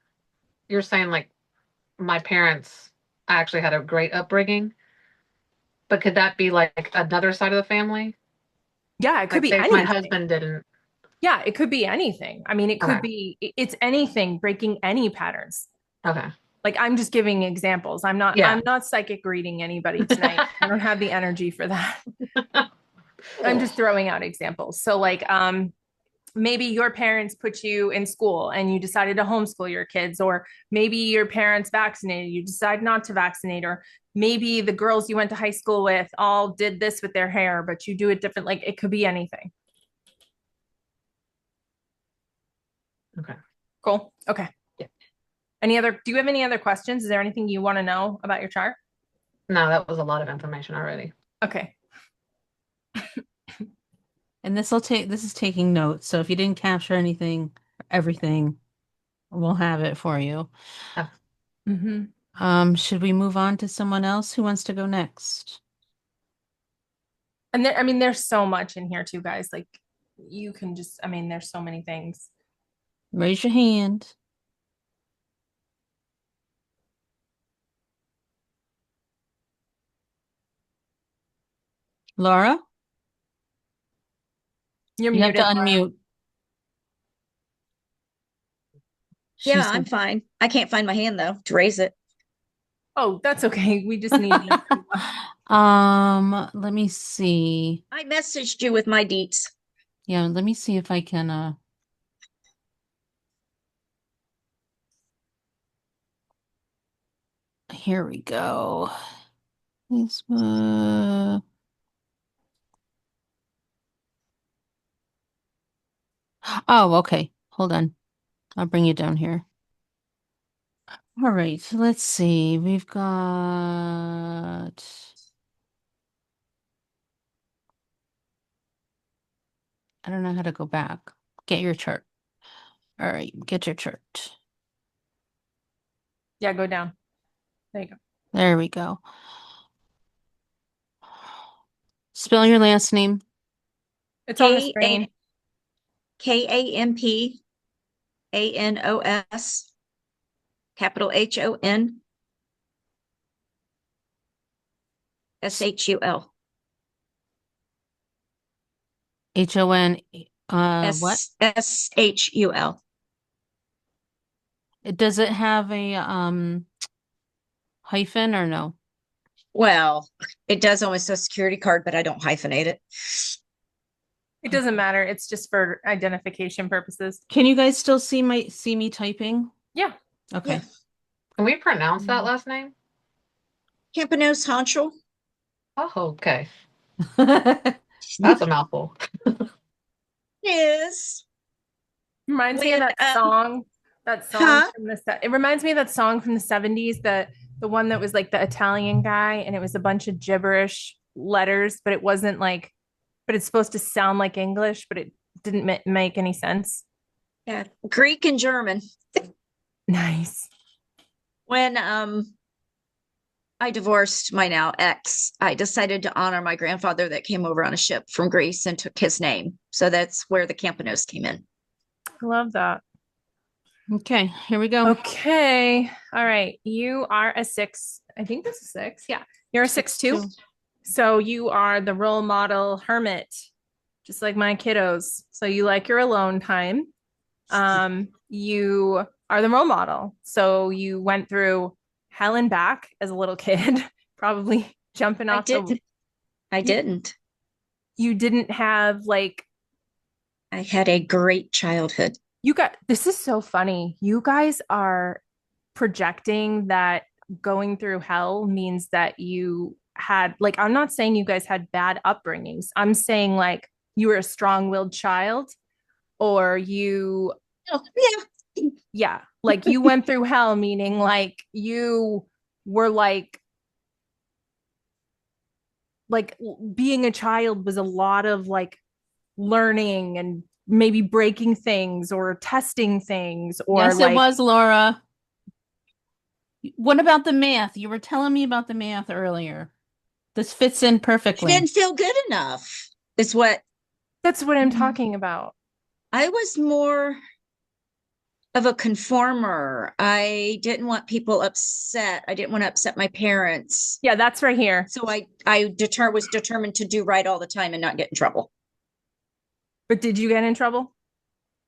you're saying like my parents actually had a great upbringing, but could that be like another side of the family? Yeah, it could Like be say if my anything. husband didn't. Yeah, it could be anything. I mean, it could Okay. be, it's anything, breaking any patterns. Okay. Like I'm just giving examples. I'm Yeah. not psychic reading anybody tonight. I don't have the energy for that. I'm just throwing out examples. So like maybe your parents put you in school and you decided to homeschool your kids, or maybe your parents vaccinated, you decide not to vaccinate, or maybe the girls you went to high school with all did this with their hair, but you do it different. Like it could be anything. Okay. Cool. Okay. Yeah. Do you have any other questions? Is there anything you want to know about your chart? No, that was a lot of information already. Okay. And this is taking notes. So if you didn't capture anything, everything, we'll have it for you. Should we move on to someone else who wants to go next? And there, I mean, there's so much in here too, guys. Like you can just, I mean, there's so many things. Raise your hand. Laura, You're you have to muted, Laura. unmute. Yeah, She's I'm fine. I can't find my hand though to raise it. Oh, that's okay. We just need let me see. I messaged you with my deets. Yeah, let me see if I can here we go. This Oh, okay. Hold on. I'll bring you down here. All right, let's see. We've got I don't know how to go back. Get your chart. All right, get your chart. Yeah, go down. There you go. There we go. Spell your last name. It's on the screen. Kampanos, capital HONSHUL. HON what? SHUL. Does it have a hyphen or no? Well, it does on my social security card, but I don't hyphenate it. It doesn't matter. It's just for identification purposes. Can you guys still see me typing? Yeah. Okay. Yeah. Can we pronounce that last name? Campanos Honchel. Oh, okay. That's a mouthful. Yes. Reminds me of that song. That song Huh? from it reminds me of that song from the 70s, the one that was like the Italian guy, and it was a bunch of gibberish letters, but it wasn't like, but it's supposed to sound like English, but it didn't make any sense. Yeah, Greek and German. Nice. When I divorced my now ex, I decided to honor my grandfather that came over on a ship from Greece and took his name. So that's where the Campanos came in. I love that. Okay, here we go. Okay. All right. You are a 6. I think that's a 6. Yeah. You're a 6'2". So you are the role model hermit, just like my kiddos. So you like your alone time. You are the role model. So you went through hell and back as a little kid, probably jumping off. I didn't. You didn't have like. I had a great childhood. This is so funny. You guys are projecting that going through hell means that you had, like, I'm not saying you guys had bad upbringings. I'm saying like you were a strong-willed child, or you, Oh, yeah, like you went through hell, meaning like you were like being a child was a lot of like learning and maybe breaking things or testing things or Yes, it like, was, Laura. What about the math? You were telling me about the math earlier. This fits in I perfectly. didn't feel good enough. Is what that's what I'm Mhm. talking about. I was more of a conformer. I didn't want people upset. I didn't want to upset my parents. Yeah, that's right here. So I was determined to do right all the time and not get in trouble. But did you get in trouble?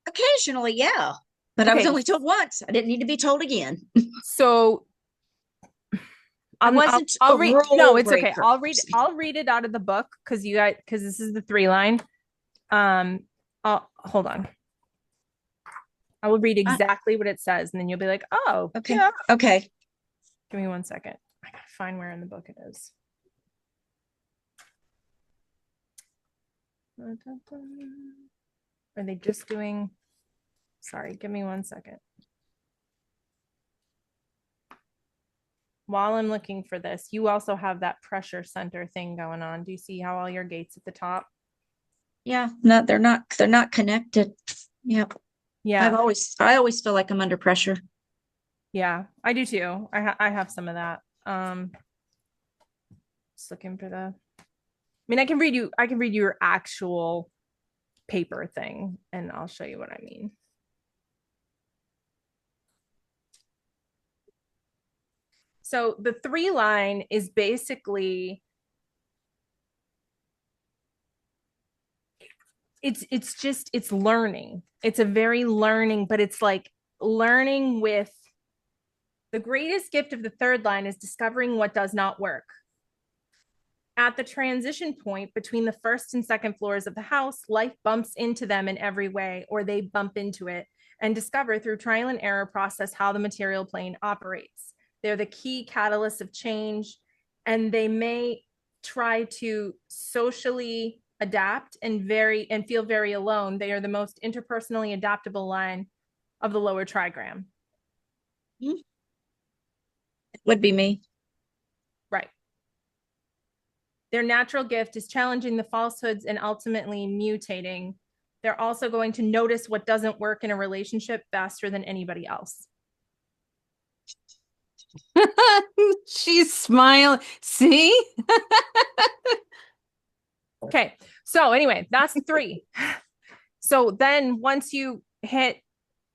Occasionally, yeah. But I was Okay. only told once. I didn't need to be told again. So I I'll, wasn't I'll a read. rule No, it's okay. breaker. I'll read it out of the book because this is the 3-line. I'll hold on. I will read exactly what it says, and then you'll be like, "Oh, Okay. yeah." Okay. Give me 1 second. I gotta find where in the book it is. Are they just doing? Sorry, give me 1 second. While I'm looking for this, you also have that pressure center thing going on. Do you see how all your gates at the top? Yeah. No, they're not connected. Yep. Yeah, I always feel like I'm under pressure. yeah, I do too. I have some of that. Just looking for the. I mean, I can read you. I can read your actual paper thing, and I'll show you what I mean. So the 3-line is basically it's learning. It's a very learning, but it's like learning with the greatest gift of the 3rd line is discovering what does not work. At the transition point between the 1st and 2nd floors of the house, life bumps into them in every way, or they bump into it and discover through trial and error process how the material plane operates. They're the key catalysts of change, and they may try to socially adapt and feel very alone. They are the most interpersonally adaptable line of the lower trigram. It would be me. Right. Their natural gift is challenging the falsehoods and ultimately mutating. They're also going to notice what doesn't work in a relationship faster than anybody else. She's smiling. See? Okay. So anyway, that's 3. So then once you hit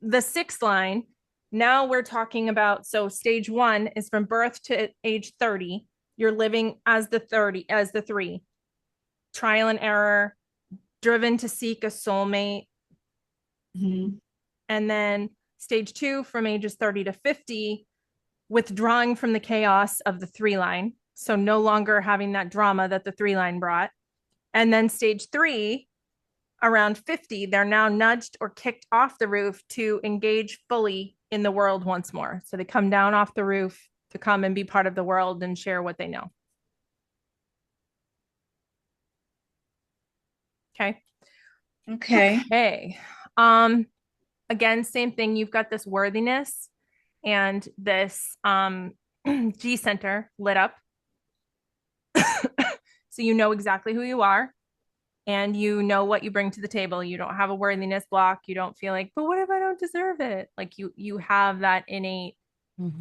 the 6th line, now we're talking about, so stage 1 is from birth to age 30. You're living as the 3. Trial and error, driven to seek a soulmate. Mm-hmm. And then stage 2 from ages 30 to 50, withdrawing from the chaos of the 3-line. So no longer having that drama that the 3-line brought. And then stage 3, around 50, they're now nudged or kicked off the roof to engage fully in the world once more. So they come down off the roof to come and be part of the world and share what they know. Okay. Okay. Okay. Again, same thing. You've got this worthiness and this G center lit up. So you know exactly who you are and you know what you bring to the table. You don't have a worthiness block. You don't feel like, but what if I don't deserve it? Like you have that innate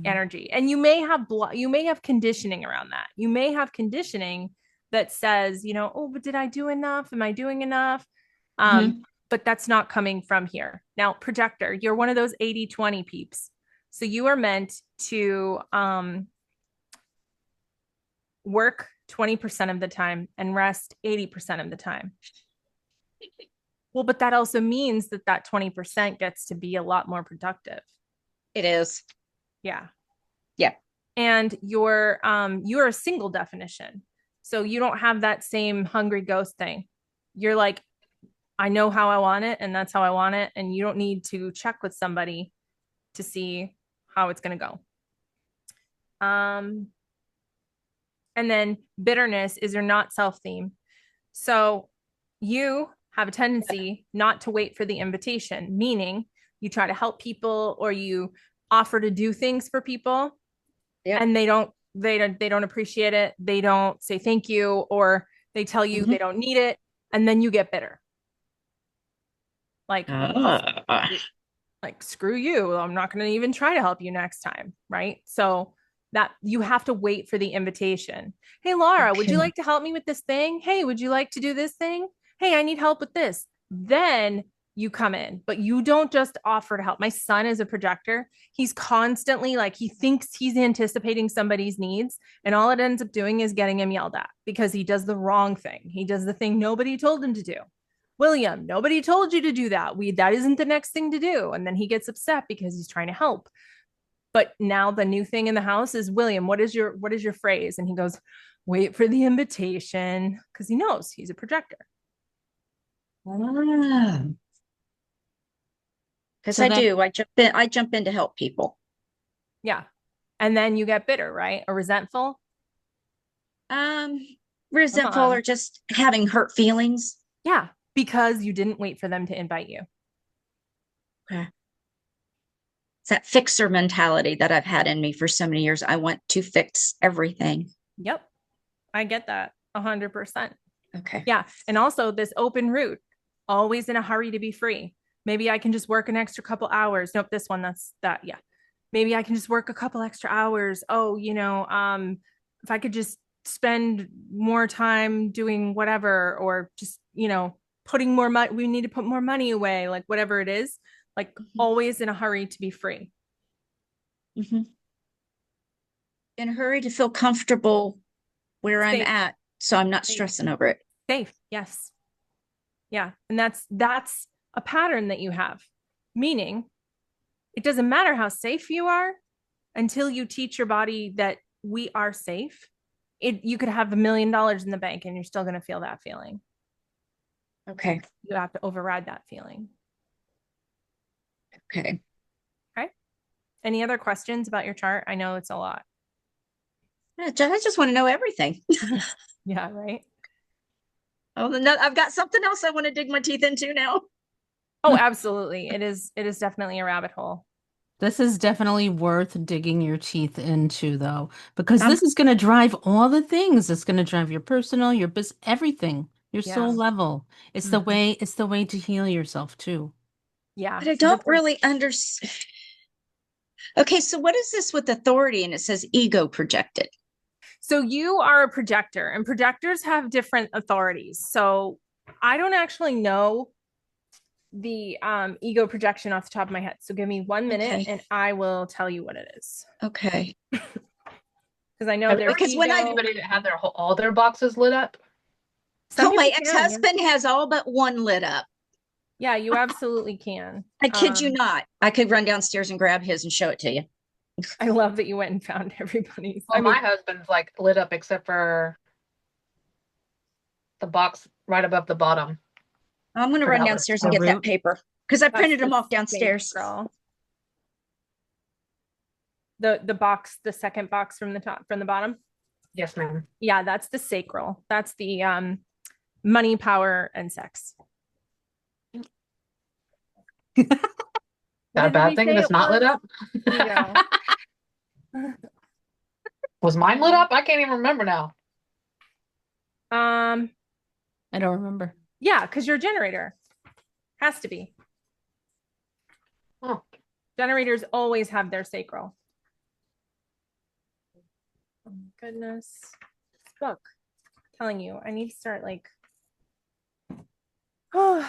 energy, and you may have conditioning around that. You may have conditioning that says, oh, but did I do enough? Am I doing enough? But that's not coming from here. Now, projector, you're one of those 80-20 peeps. So you are meant to work 20% of the time and rest 80% of the time. Well, but that also means that 20% gets to be a lot more productive. It is. Yeah. Yeah. And you're a single definition. So you don't have that same hungry ghost thing. You're like, I know how I want it and that's how I want it. And you don't need to check with somebody to see how it's going to go. And then bitterness is your not self theme. So you have a tendency not to wait for the invitation, meaning you try to help people or you offer to do things for people. Yep. And they don't appreciate it. They don't say thank you, or they tell you they don't need it. And then you get bitter. Like, Ah. like screw you. I'm not going to even try to help you next time. Right. So that you have to wait for the invitation. Hey, Laura, would you Okay. like to help me with this thing? Hey, would you like to do this thing? Hey, I need help with this. Then you come in, but you don't just offer to help. My son is a projector. He's constantly like, he thinks he's anticipating somebody's needs. And all it ends up doing is getting him yelled at because he does the wrong thing. He does the thing nobody told him to do. William, nobody told you to do that. That isn't the next thing to do. And then he gets upset because he's trying to help. But now the new thing in the house is, William, what is your phrase? And he goes, wait for the invitation, because he knows he's a projector. Ah. Because So I then, do. I jump in to help people. Yeah. And then you get bitter, right? Or resentful. Um, Come resentful or on. just having hurt feelings. Yeah. Because you didn't wait for them to invite you. Okay. It's that fixer mentality that I've had in me for so many years. I want to fix everything. Yep. I get that 100%. Okay. Yeah. And also this open route, always in a hurry to be free. Maybe I can just work an extra couple hours. Nope, this one, that's that. Yeah. Maybe I can just work a couple extra hours. Oh, if I could just spend more time doing whatever, or just, putting more money, we need to put more money away, like whatever it is, like always in a hurry to be free. Mm-hmm. In a hurry to feel comfortable where I'm Safe, at, so I'm not safe, stressing over it. safe. Yes. Yeah. And that's a pattern that you have, meaning it doesn't matter how safe you are until you teach your body that we are safe. You could have $1 million in the bank and you're still going to feel that feeling. Okay. You have to override that feeling. Okay. Okay. Any other questions about your chart? I know it's a lot. I just want to know everything. Yeah, right. Oh, no, I've got something else I want to dig my teeth into now. Oh, absolutely. It is definitely a rabbit hole. this is definitely worth digging your teeth into, though, because Um, this is going to drive all the things. It's going to drive your personal, your business, everything, your soul Yeah. level. Mhm. It's the way to heal yourself too. Yeah. but I So don't really understand. Okay, so what is this with authority? And it says ego projected. So you are a projector, and projectors have different authorities. So I don't actually know the ego projection off the top of my head. So give me 1 minute Okay. and I will tell you what it is. Okay. Because I know Have you there's ever Because seen when I, anybody that had all their boxes lit up? some oh, my people can, yeah. ex-husband has all but one lit up. Yeah, you absolutely can. I kid you not. I could run downstairs and grab his and show it to you. I love that you went and found everybody's. Well, my husband's like lit up except for the box right above the bottom. I'm going to run Forgot what it's downstairs and The get that root. paper because I that's printed them the off downstairs. Girl. The box, the second box from the top, from the bottom. Yes, ma'am. Yeah, that's the sacral. That's the money, power, and sex. That a bad thing that's not lit up? There you go. Was mine lit up? I can't even remember now. Um, I don't remember. yeah, because you're a generator. Has to be. Oh, Generators always have their sacral. Oh my goodness. This book. I'm telling you, I need to start like, oh,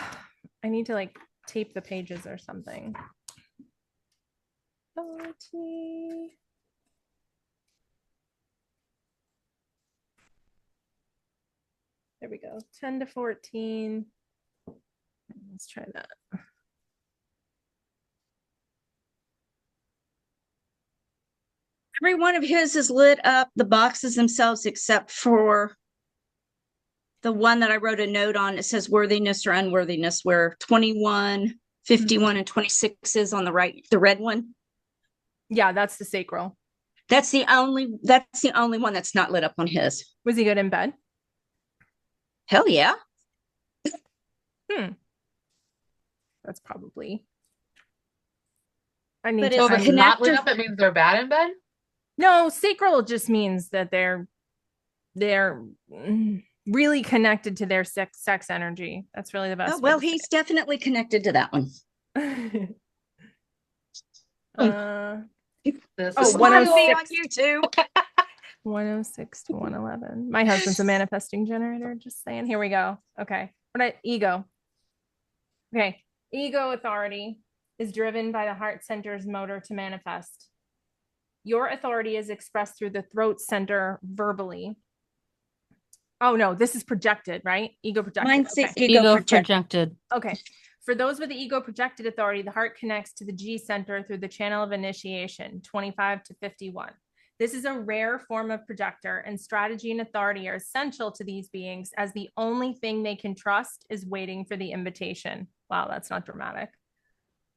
I need to like tape the pages or something. 40. There we go. 10 to 14. Let's try that. Every one of his is lit up, the boxes themselves, except for the one that I wrote a note on. It says worthiness or unworthiness, where 21, 51, and 26 is on the right, the red one. Yeah, that's the sacral. That's the only one that's not lit up on his. Was he good in bed? Hell yeah. That's probably. I need But to. it's so if it's not lit connector- up, it means they're bad in bed? No, sacral just means that they're really connected to their sex energy. That's really the best Oh, way well, to say he's definitely connected to that one. it. This Oh, is Smile on 106. YouTube. 106 to 111. My husband's a manifesting generator. Just saying. Here we go. Okay. Ego. Okay. Ego authority is driven by the heart center's motor to manifest. Your authority is expressed through the throat center verbally. Oh no, this is projected, right? Ego projected. Mine's the Okay. ego project. projected. Okay. For those with the ego projected authority, the heart connects to the G center through the channel of initiation, 25 to 51. This is a rare form of projector, and strategy and authority are essential to these beings, as the only thing they can trust is waiting for the invitation. Wow, that's not dramatic.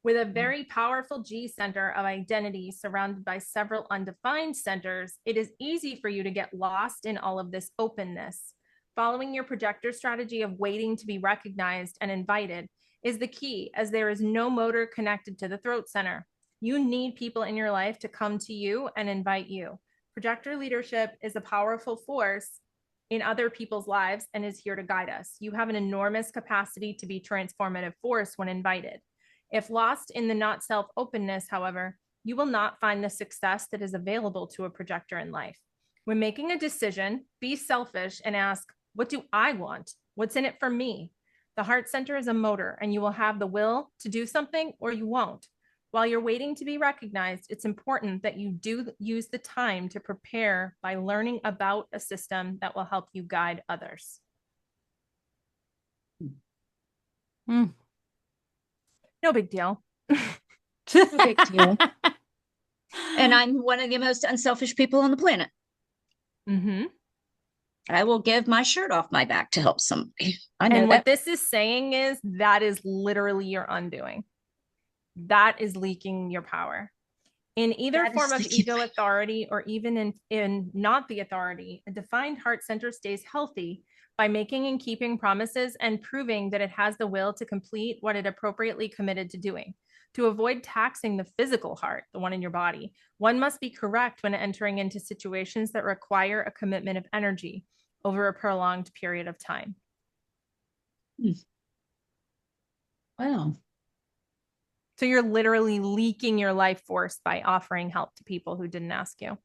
With a very powerful G center of identity surrounded by several undefined centers, it is easy for you to get lost in all of this openness. Following your projector strategy of waiting to be recognized and invited is the key, as there is no motor connected to the throat center. You need people in your life to come to you and invite you. Projector leadership is a powerful force in other people's lives and is here to guide us. You have an enormous capacity to be transformative force when invited. If lost in the not self openness, however, you will not find the success that is available to a projector in life. When making a decision, be selfish and ask, what do I want? What's in it for me? The heart center is a motor, and you will have the will to do something or you won't. While you're waiting to be recognized, it's important that you do use the time to prepare by learning about a system that will help you guide others. Mm. No big deal. No big deal. And I'm one of the most unselfish people on the planet. Mm-hmm. I will give my shirt off my back to help somebody. I know And what that. this is saying is that is literally your undoing. That is leaking your power. In either That is form of leaking ego authority or even in not the authority, a defined heart center stays healthy by making and keeping promises and proving that it has the will to complete what it appropriately committed to doing. To avoid taxing the physical heart, the one in your body, one must be correct when entering into situations that require a commitment of energy over a prolonged period of time. Wow. So you're literally leaking your life force by offering help to people who didn't ask you.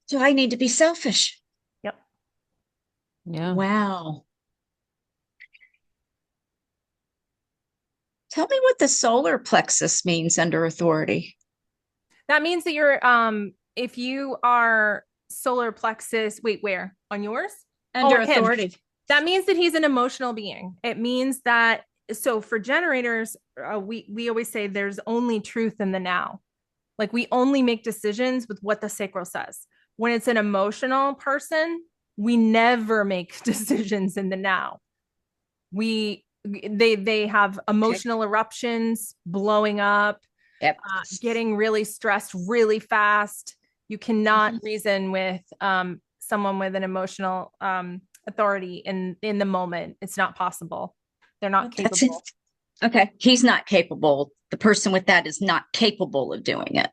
So I need to be selfish. Yep. Yeah. Wow. Tell me what the solar plexus means under authority. That means that you're if you are solar plexus, wait, where? On yours? Under him. authority. That means that he's an emotional being. It means that, so for generators, we always say there's only truth in the now. Like we only make decisions with what the sacral says. When it's an emotional person, we never make decisions in the now. They have emotional eruptions, blowing up, Yep. getting really stressed really fast. You cannot reason with someone with an emotional authority in the moment. It's not possible. They're not That's it. capable. Okay. He's not capable. The person with that is not capable of doing it.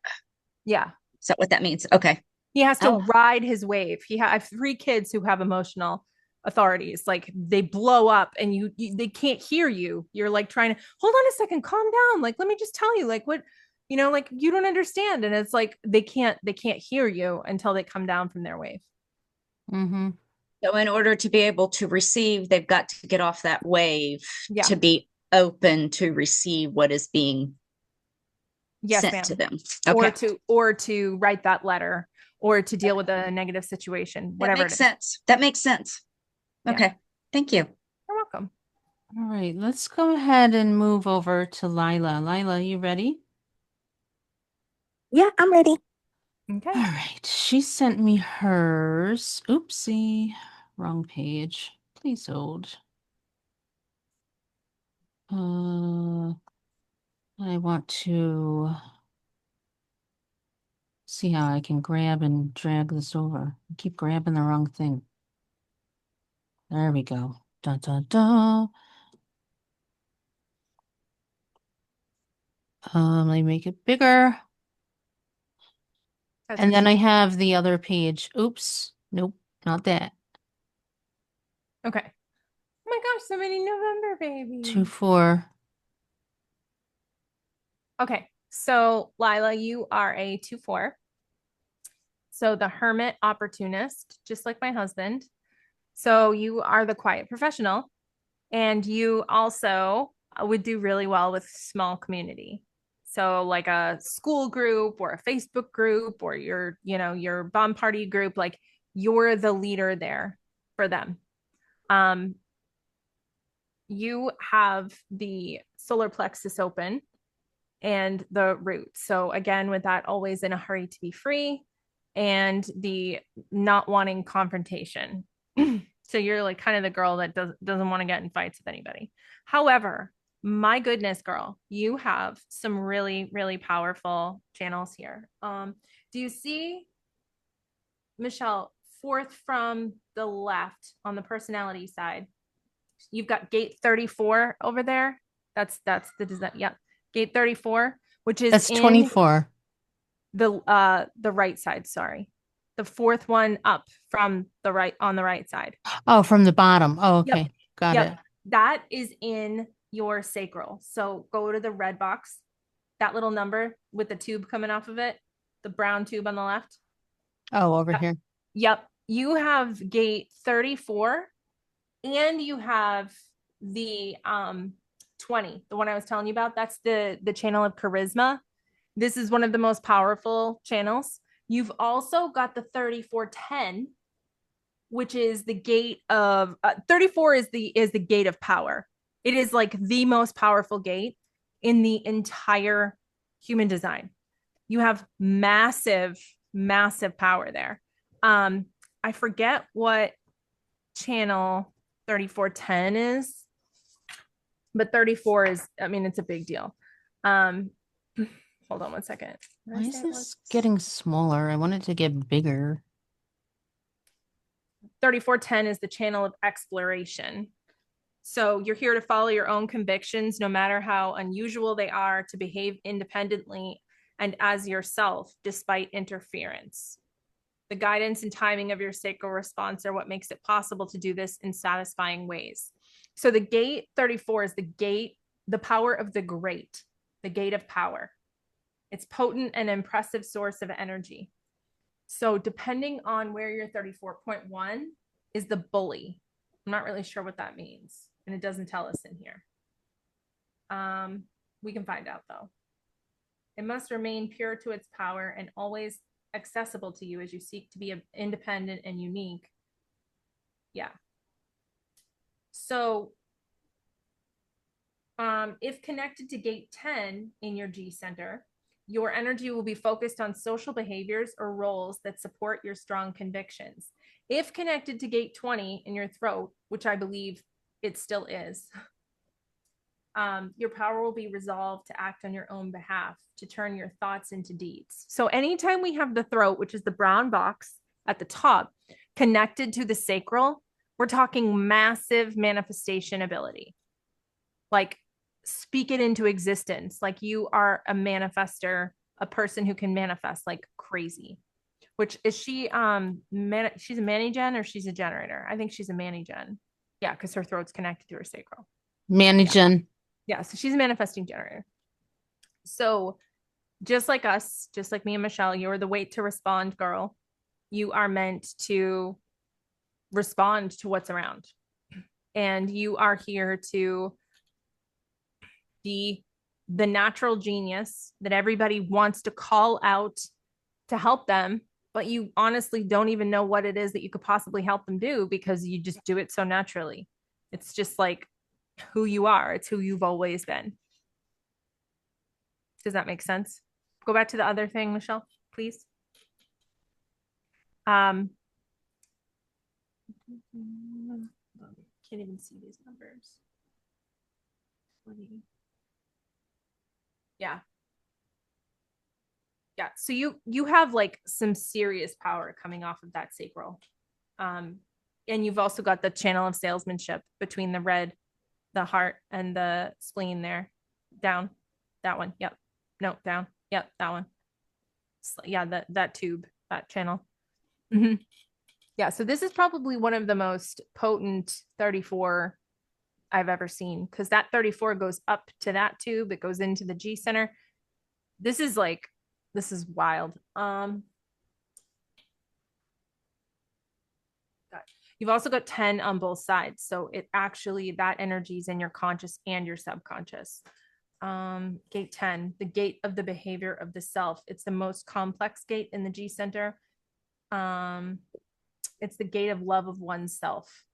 Yeah. Is that what that means? Okay. He has to Oh. ride his wave. I have 3 kids who have emotional authorities. Like they blow up and they can't hear you. You're like trying to hold on a second, calm down. Like, let me just tell you, like what, like you don't understand. And it's like they can't hear you until they come down from their wave. Mm-hmm. So in order to be able to receive, they've got to get off that wave Yeah. to be open to receive what is being Yes, sent ma'am. to them. Okay. Or to write that letter or to deal with a negative situation, whatever. That makes sense. That makes sense. Yeah. Okay. Thank you. You're welcome. All right, let's go ahead and move over to Lila. Lila, you ready? Yeah, I'm ready. Okay. All right, she sent me hers. Oopsie, wrong page. Please hold. I want to see how I can grab and drag this over. I keep grabbing the wrong thing. There we go. Dun, dun, dun. Let me make it bigger. And then I have the other page. Oops. Nope, not that. Okay. Oh my gosh, so many November babies. 2-4. Okay. So Lila, you are a 2-4. So the hermit opportunist, just like my husband. So you are the quiet professional, and you also would do really well with small community. So like a school group or a Facebook group or your bomb party group, like you're the leader there for them. Um, you have the solar plexus open and the root. So again, with that, always in a hurry to be free and the not wanting confrontation. So you're like kind of the girl that doesn't want to get in fights with anybody. However, my goodness, girl, you have some really, really powerful channels here. Do you see, Michelle, fourth from the left on the personality side? You've got gate 34 over there. That's the design. Yep. Gate 34, which is That's in 24. the right side, sorry. The fourth one up from the right on the right side. Oh, from the bottom. Oh, Yep. okay. Got Yep. it. That is in your sacral. So go to the red box, that little number with the tube coming off of it, the brown tube on the left. Oh, over Yep. here. Yep. You have gate 34 and you have the 20, the one I was telling you about. That's the channel of charisma. This is one of the most powerful channels. You've also got the 3410, which is the gate of 34 is the gate of power. It is like the most powerful gate in the entire human design. You have massive, massive power there. I forget what channel 3410 is, but 34 is, I mean, it's a big deal. Hold on one second. Why is this getting smaller? I want it to get bigger. 3410 is the channel of exploration. So you're here to follow your own convictions, no matter how unusual they are, to behave independently and as yourself, despite interference. The guidance and timing of your sacral response are what makes it possible to do this in satisfying ways. So the gate 34 is the gate, the power of the great, the gate of power. It's potent and impressive source of energy. So depending on where your 34.1 is the bully. I'm not really sure what that means, and it doesn't tell us in here. We can find out though. It must remain pure to its power and always accessible to you as you seek to be independent and unique. Yeah. So if connected to gate 10 in your G center, your energy will be focused on social behaviors or roles that support your strong convictions. If connected to gate 20 in your throat, which I believe it still is, your power will be resolved to act on your own behalf, to turn your thoughts into deeds. So anytime we have the throat, which is the brown box at the top, connected to the sacral, we're talking massive manifestation ability. Like speak it into existence. Like you are a manifester, a person who can manifest like crazy. Which is she she's a mani-gen or she's a generator? I think she's a mani-gen. Yeah, because her throat's connected to her sacral. Managing. Yeah, so she's a manifesting generator. So just like us, just like me and Michelle, you're the wait to respond girl. You are meant to respond to what's around. And you are here to be the natural genius that everybody wants to call out to help them, but you honestly don't even know what it is that you could possibly help them do because you just do it so naturally. It's just like who you are. It's who you've always been. Does that make sense? Go back to the other thing, Michelle, please. Can't even see these numbers. 20. Yeah. Yeah. So you have like some serious power coming off of that sacral. And you've also got the channel of salesmanship between the red, the heart, and the spleen there. Down. That one. Yep. No, down. Yep, that one. Yeah, that tube, that channel. Mm-hmm. Yeah, so this is probably one of the most potent 34 I've ever seen, because that 34 goes up to that tube, it goes into the G center. This is like, this is wild. You've also got 10 on both sides. So it actually, that energy is in your conscious and your subconscious. Gate 10, the gate of the behavior of the self. It's the most complex gate in the G center. It's the gate of love of oneself.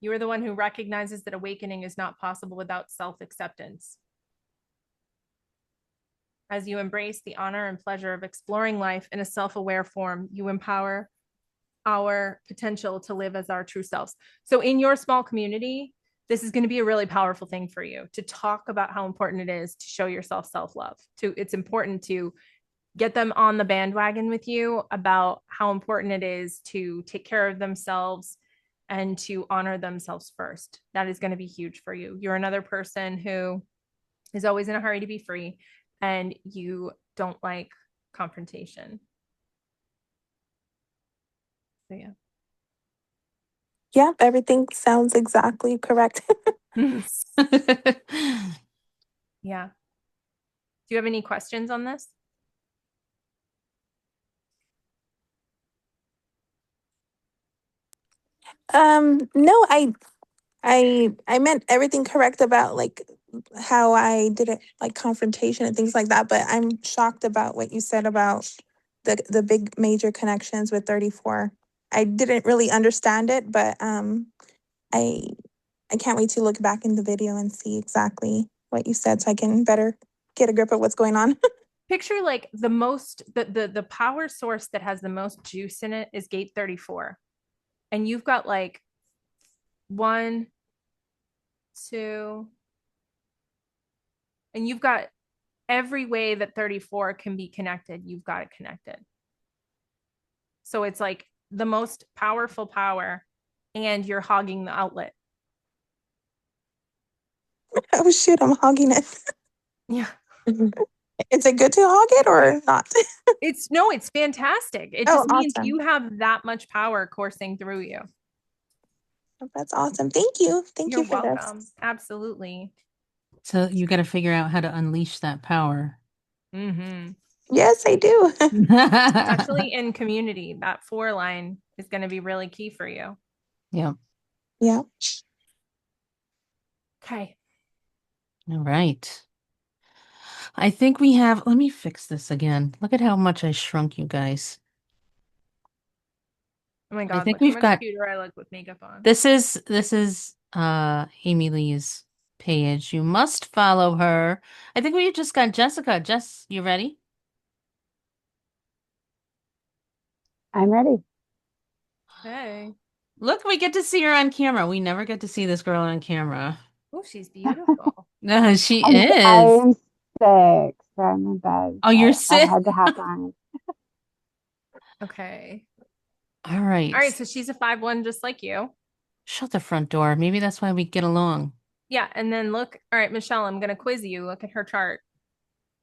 You are the one who recognizes that awakening is not possible without self-acceptance. As you embrace the honor and pleasure of exploring life in a self-aware form, you empower our potential to live as our true selves. So in your small community, this is going to be a really powerful thing for you to talk about how important it is to show yourself self-love. It's important to get them on the bandwagon with you about how important it is to take care of themselves and to honor themselves first. That is going to be huge for you. You're another person who is always in a hurry to be free, and you don't like confrontation. So yeah. Yep, everything sounds exactly correct. Yeah. Do you have any questions on this? No, I meant everything correct about like how I did it, like confrontation and things like that, but I'm shocked about what you said about the big major connections with 34. I didn't really understand it, but I I can't wait to look back in the video and see exactly what you said so I can better get a grip of what's going on. Picture like the power source that has the most juice in it is gate 34. And you've got like 1, 2, and you've got every way that 34 can be connected, you've got it connected. So it's like the most powerful power, and you're hogging the outlet. Oh shit, I'm hogging it. Yeah. Is it good to hog it or not? It's fantastic. It Oh, just means awesome. you have that much power coursing through you. That's awesome. Thank you. Thank You're you for welcome. this. Absolutely. So you got to figure out how to unleash that power. Mm-hmm. Yes, I do. Especially in community, that 4 line is going to be really key for you. Yeah. Yeah. Okay. All right. I think we have, let me fix this again. Look at how much I shrunk you guys. Oh my I God, think look how we've much got, cuter I look with makeup on. this is AmyLee's page. You must follow her. I think we just got Jessica. Jess, you ready? I'm ready. Hey. Look, we get to see her on camera. We never get to see this girl on camera. Oh, she's beautiful. No, she I'm is. I'm sick, so I'm in bed. Oh, you're But I sick? had to hop on. Okay. All right. All right. So she's a 5'1", just like you. Shut the front door. Maybe that's why we get along. Yeah. And then look. All right, Michelle, I'm going to quiz you. Look at her chart.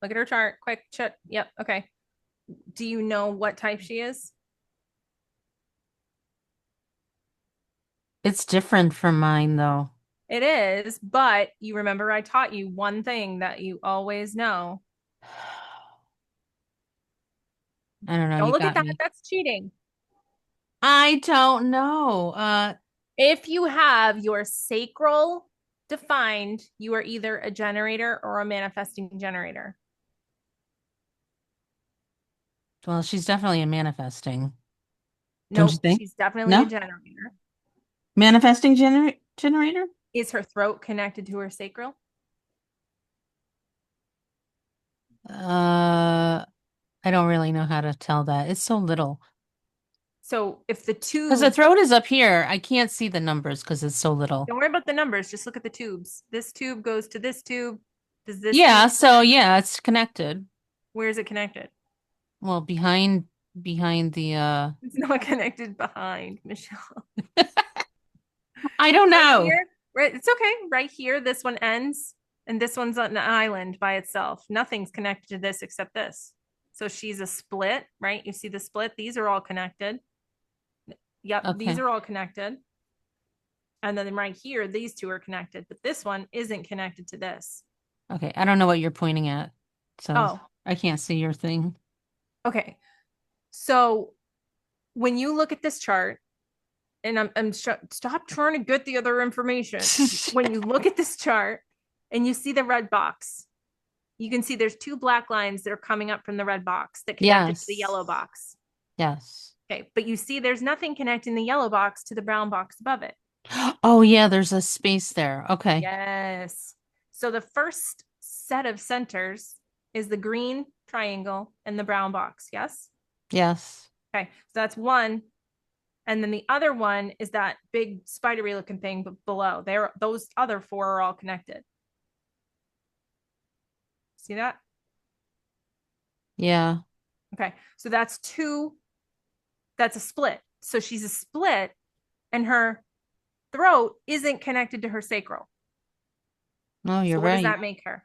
Look at her chart. Quick. Shut. Yep. Okay. Do you know what type she is? It's different from mine, though. It is. But you remember I taught you one thing that you always know. I don't know. Don't You look at got that. me. That's cheating. I don't know. If you have your sacral defined, you are either a generator or a manifesting generator. Well, she's definitely a manifesting. Don't you Nope, think? she's definitely a No? generator. Manifesting generator? Is her throat connected to her sacral? I don't really know how to tell that. It's so little. So if the Because the tube, throat is up here. I can't see the numbers because it's so little. don't worry about the numbers, just look at the tubes. This tube goes to this tube. Does this Yeah, tube, so yeah, it's connected. where is it connected? Well, behind the It's not connected behind, Michelle. I don't Right know. here, right? It's okay. Right here, this one ends, and this one's on an island by itself. Nothing's connected to this except this. So she's a split, right? You see the split? These are all connected. Yep, Okay. these are all connected. And then right here, these two are connected, but this one isn't connected to this. Okay. I don't know what you're pointing at, so Oh, I can't see your thing. okay. So when you look at this chart, and stop trying to get the other information. When you look at this chart and you see the red box, you can see there's two black lines that are coming up from the red box that connected to the yellow box. Yes. Okay, but you see there's nothing connecting the yellow box to the brown box above it. Oh, yeah, there's a space there. Okay. Yes. So the first set of centers is the green triangle and the brown box. Yes. Yes. Okay, so that's one. And then the other one is that big spidery looking thing below. Those other four are all connected. See that? Yeah. Okay. So that's two. That's a split. So she's a split and her throat isn't connected to her sacral. No, you're So what does right. that make her?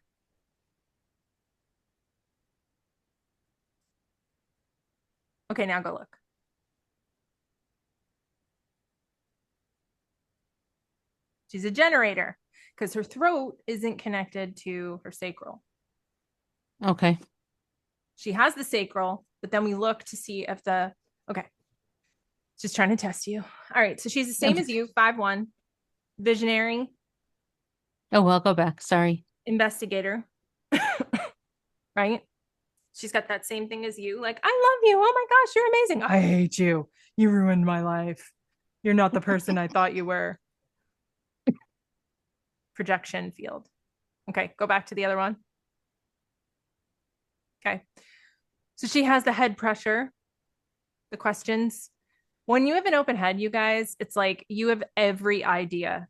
Okay, now go look. She's a generator because her throat isn't connected to her sacral. Okay. She has the sacral, but then we look to see if okay. Just trying to test you. All right. So she's the same as you, 5'1", visionary, Oh, well, go back. Sorry. investigator, right? She's got that same thing as you. Like, I love you. Oh my gosh, you're amazing. I hate you. You ruined my life. You're not the person I thought you were. Projection field. Okay, go back to the other one. Okay. So she has the head pressure, the questions. When you have an open head, you guys, it's like you have every idea.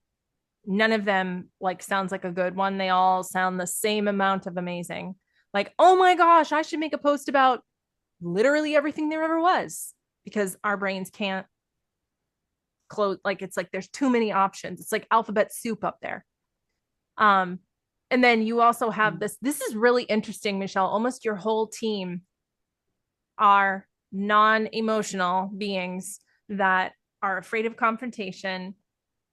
None of them like sounds like a good one. They all sound the same amount of amazing. Like, oh my gosh, I should make a post about literally everything there ever was, because our brains can't close. Like, it's like there's too many options. It's like alphabet soup up there. And then you also have this is really interesting, Michelle. Almost your whole team are non-emotional beings that are afraid of confrontation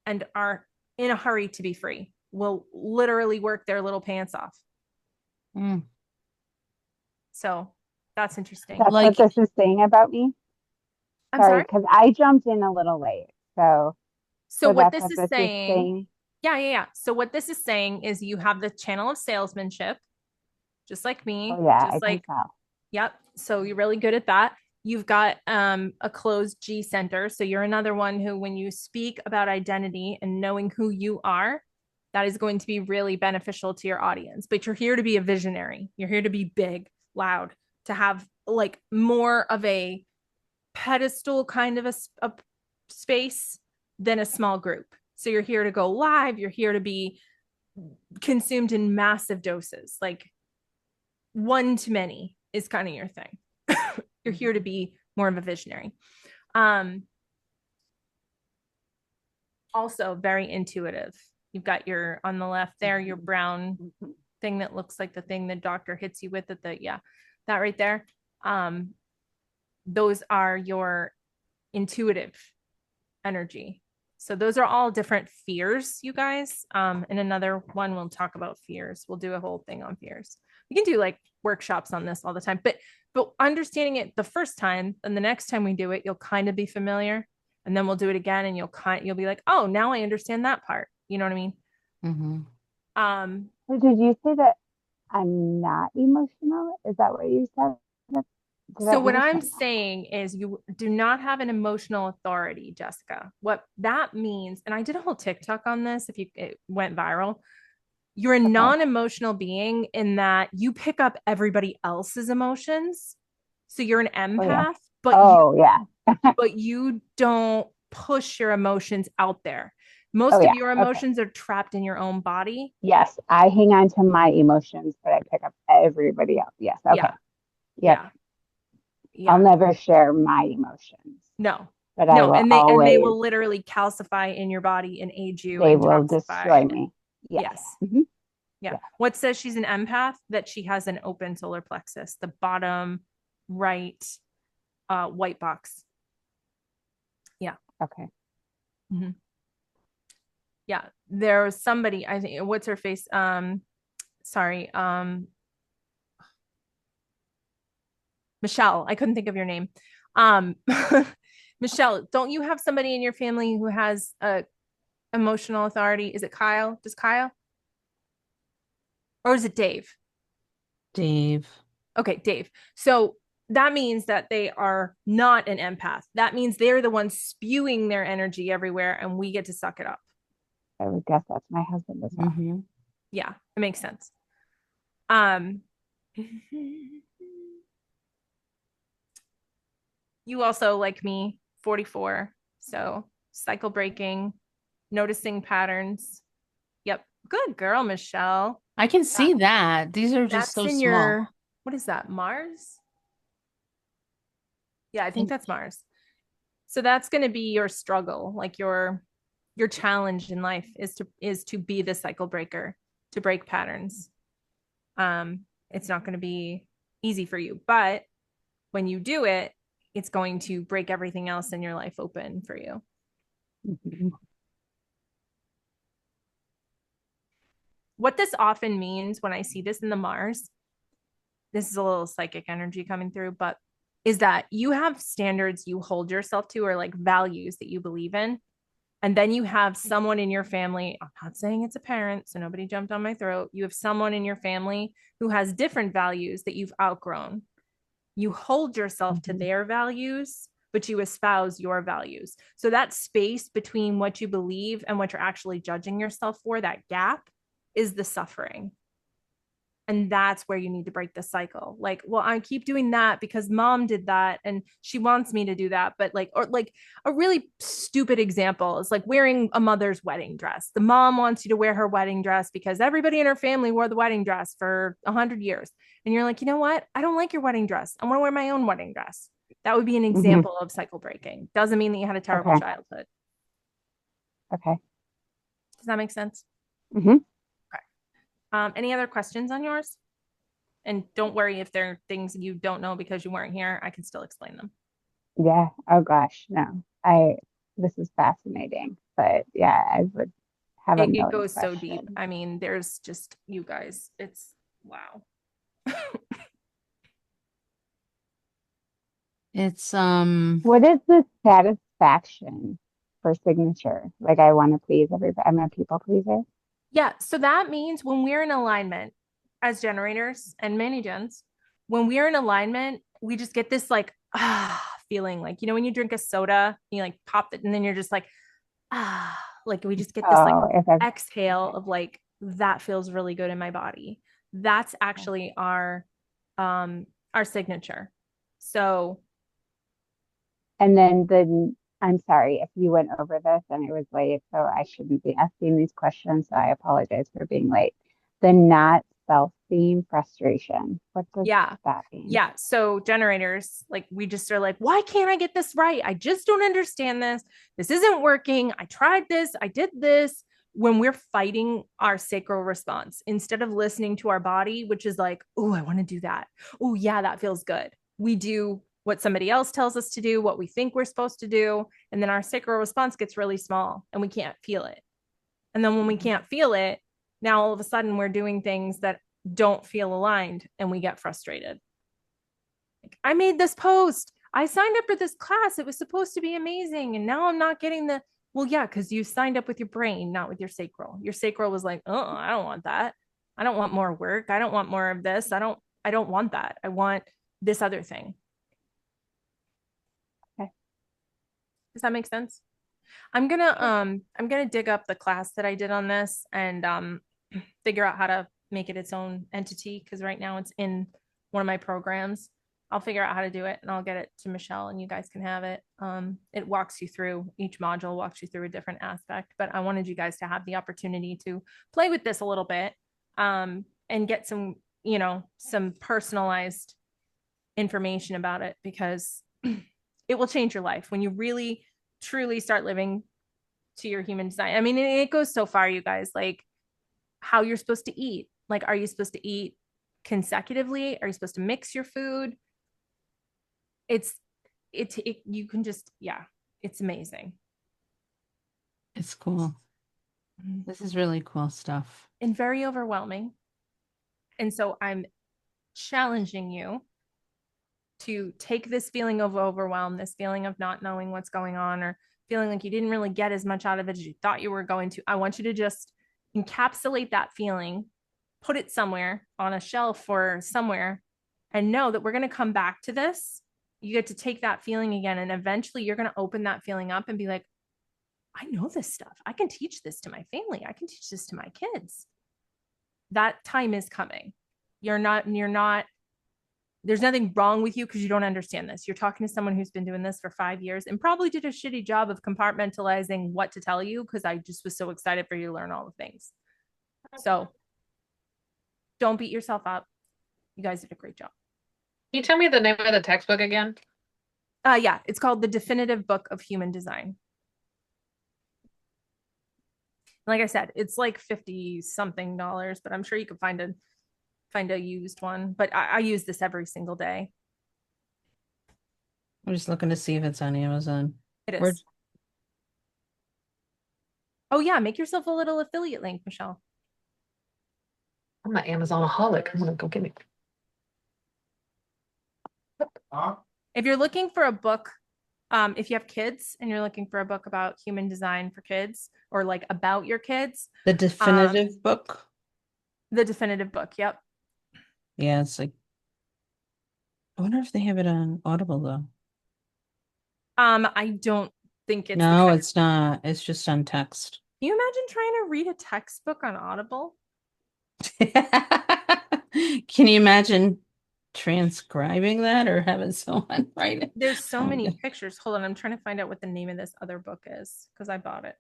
and are in a hurry to be free, will literally work their little pants off. Mm. So that's interesting. That's Like- what this is saying about me. I'm sorry. Because I jumped in a little late. So What that's this what is saying, yeah. So what this is saying is you have the channel of salesmanship, just like me. Oh yeah, just I like, can tell. yep. So you're really good at that. You've got a closed G center. So you're another one who, when you speak about identity and knowing who you are, that is going to be really beneficial to your audience. But you're here to be a visionary. You're here to be big, loud, to have like more of a pedestal kind of a space than a small group. So you're here to go live. You're here to be consumed in massive doses. Like one to many is kind of your thing. You're here to be more of a visionary. Also very intuitive. You've got your, on the left there, your brown thing that looks like the thing the doctor hits you with at that right there. Those are your intuitive energy. So those are all different fears, you guys. In another one, we'll talk about fears. We'll do a whole thing on fears. We can do like workshops on this all the time, but understanding it the first time and the next time we do it, you'll kind of be familiar, and then we'll do it again and you'll be like, oh, now I understand that part. You know what I mean? Mm-hmm. So did you say that I'm not emotional? Is that what you said? So what I'm saying is you do not have an emotional authority, Jessica. What that means, and I did a whole TikTok on this, it went viral. You're a non-emotional being in that you pick up everybody else's emotions. So you're an empath, but you don't push your emotions out there. Most of your emotions are trapped in your own body. Yes, I hang on to my emotions, but I pick up everybody else. Yes. Okay. Yeah. I'll never share my emotions. No. But no, I will and they will literally calcify in your body and age you. They will destroy me. Yes. Mm-hmm. Yeah. What says she's an empath? That she has an open solar plexus. The bottom right white box. Yeah. Okay. Mm-hmm. Yeah. There was somebody, I think, what's her face? Sorry. Michelle. I couldn't think of your name. Um, Michelle, don't you have somebody in your family who has a emotional authority? Is it Kyle? Does Kyle? Or is it Dave? Dave. Okay, Dave. So that means that they are not an empath. That means they're the ones spewing their energy everywhere and we get to suck it up. I would guess that's my husband as well. Mm-hmm. Yeah, it makes sense. Um you also like me, 44. So cycle breaking, noticing patterns. Yep. Good girl, Michelle. I can see that. These are just That's so in small. your, what is that, Mars? Yeah, I think that's Mars. So that's going to be your struggle, like your challenge in life is to be the cycle breaker, to break patterns. It's not going to be easy for you, but when you do it, it's going to break everything else in your life open for you. Mhm. What this often means when I see this in the Mars, this is a little psychic energy coming through, but is that you have standards you hold yourself to or like values that you believe in. And then you have someone in your family, I'm not saying it's a parent, so nobody jumped on my throat. You have someone in your family who has different values that you've outgrown. You hold yourself to their values, but you espouse your values. So that space between what you believe and what you're actually judging yourself for, that gap is the suffering. And that's where you need to break the cycle. Like, well, I keep doing that because mom did that and she wants me to do that. But like, or like a really stupid example is like wearing a mother's wedding dress. The mom wants you to wear her wedding dress because everybody in her family wore the wedding dress for 100 years. And you're like, you know what? I don't like your wedding dress. I want to wear my own wedding dress. That would be an Mhm. example of cycle breaking. Doesn't mean that you had a terrible Okay. childhood. Okay. Does that make sense? Hmm. Okay. Any other questions on yours? And don't worry if there are things you don't know because you weren't here. I can still explain them. Yeah. Oh gosh, no. This is fascinating. But yeah, I would have a It million goes so deep. questions. I mean, there's just you guys. It's wow. It's What is the satisfaction for signature? Like I want to please everybody. I'm a people pleaser. Yeah. So that means when we're in alignment as generators and many gens, when we're in alignment, we just get this like feeling like, you know, when you drink a soda, you like pop it and then you're just like we just get this like Oh, if I exhale okay. of like that feels really good in my body. That's Okay. actually our signature. So And then I'm sorry if you went over this and it was late, so I shouldn't be asking these questions. So I apologize for being late. The not self-esteem frustration. What does yeah. that mean? Yeah. So generators, like we just are like, why can't I get this right? I just don't understand this. This isn't working. I tried this. I did this. When we're fighting our sacral response, instead of listening to our body, which is like, oh, I want to do that. Oh, yeah, that feels good. We do what somebody else tells us to do, what we think we're supposed to do. And then our sacral response gets really small and we can't feel it. And then when we can't feel it, now all of a sudden we're doing things that don't feel aligned and we get frustrated. Like, I made this post. I signed up for this class. It was supposed to be amazing. And now I'm not getting the, well, yeah, because you signed up with your brain, not with your sacral. Your sacral was like, oh, I don't want that. I don't want more work. I don't want more of this. I don't want that. I want this other thing. Okay. Does that make sense? I'm gonna dig up the class that I did on this and figure out how to make it its own entity because right now it's in one of my programs. I'll figure out how to do it and I'll get it to Michelle and you guys can have it. It walks you through each module, walks you through a different aspect, but I wanted you guys to have the opportunity to play with this a little bit and get some, you know, some personalized information about it because it will change your life when you really truly start living to your human design. I mean, it goes so far, you guys, like how you're supposed to eat. Like, are you supposed to eat consecutively? Are you supposed to mix your food? It's you can just, yeah, it's amazing. It's cool. This is really cool stuff. And very overwhelming. And so I'm challenging you to take this feeling of overwhelm, this feeling of not knowing what's going on, or feeling like you didn't really get as much out of it as you thought you were going to. I want you to just encapsulate that feeling, put it somewhere on a shelf or somewhere, and know that we're going to come back to this. You get to take that feeling again, and eventually you're going to open that feeling up and be like, I know this stuff. I can teach this to my family. I can teach this to my kids. That time is coming. You're not, there's nothing wrong with you because you don't understand this. You're talking to someone who's been doing this for 5 years and probably did a shitty job of compartmentalizing what to tell you, because I just was so excited for you to learn all the things. So don't beat yourself up. You guys did a great job. Can you tell me the name of the textbook again? Yeah, it's called The Definitive Book of Human Design. Like I said, it's like 50 something dollars, but I'm sure you could find a used one. But I use this every single day. I'm just looking to see if it's on Amazon. It Where- is. Oh yeah, make yourself a little affiliate link, Michelle. I'm an Amazonaholic. I'm gonna go get it. Huh? If you're looking for a book, if you have kids and you're looking for a book about human design for kids, or like about your kids, The definitive book? The Definitive Book. Yep. Yeah, it's like, I wonder if they have it on Audible though. I don't think it's the No, kind it's not. It's just on text. Can you imagine trying to read a textbook on Audible? Can you imagine transcribing that or having someone write it? There's so Oh, many yeah. pictures. Hold on, I'm trying to find out what the name of this other book is because I bought it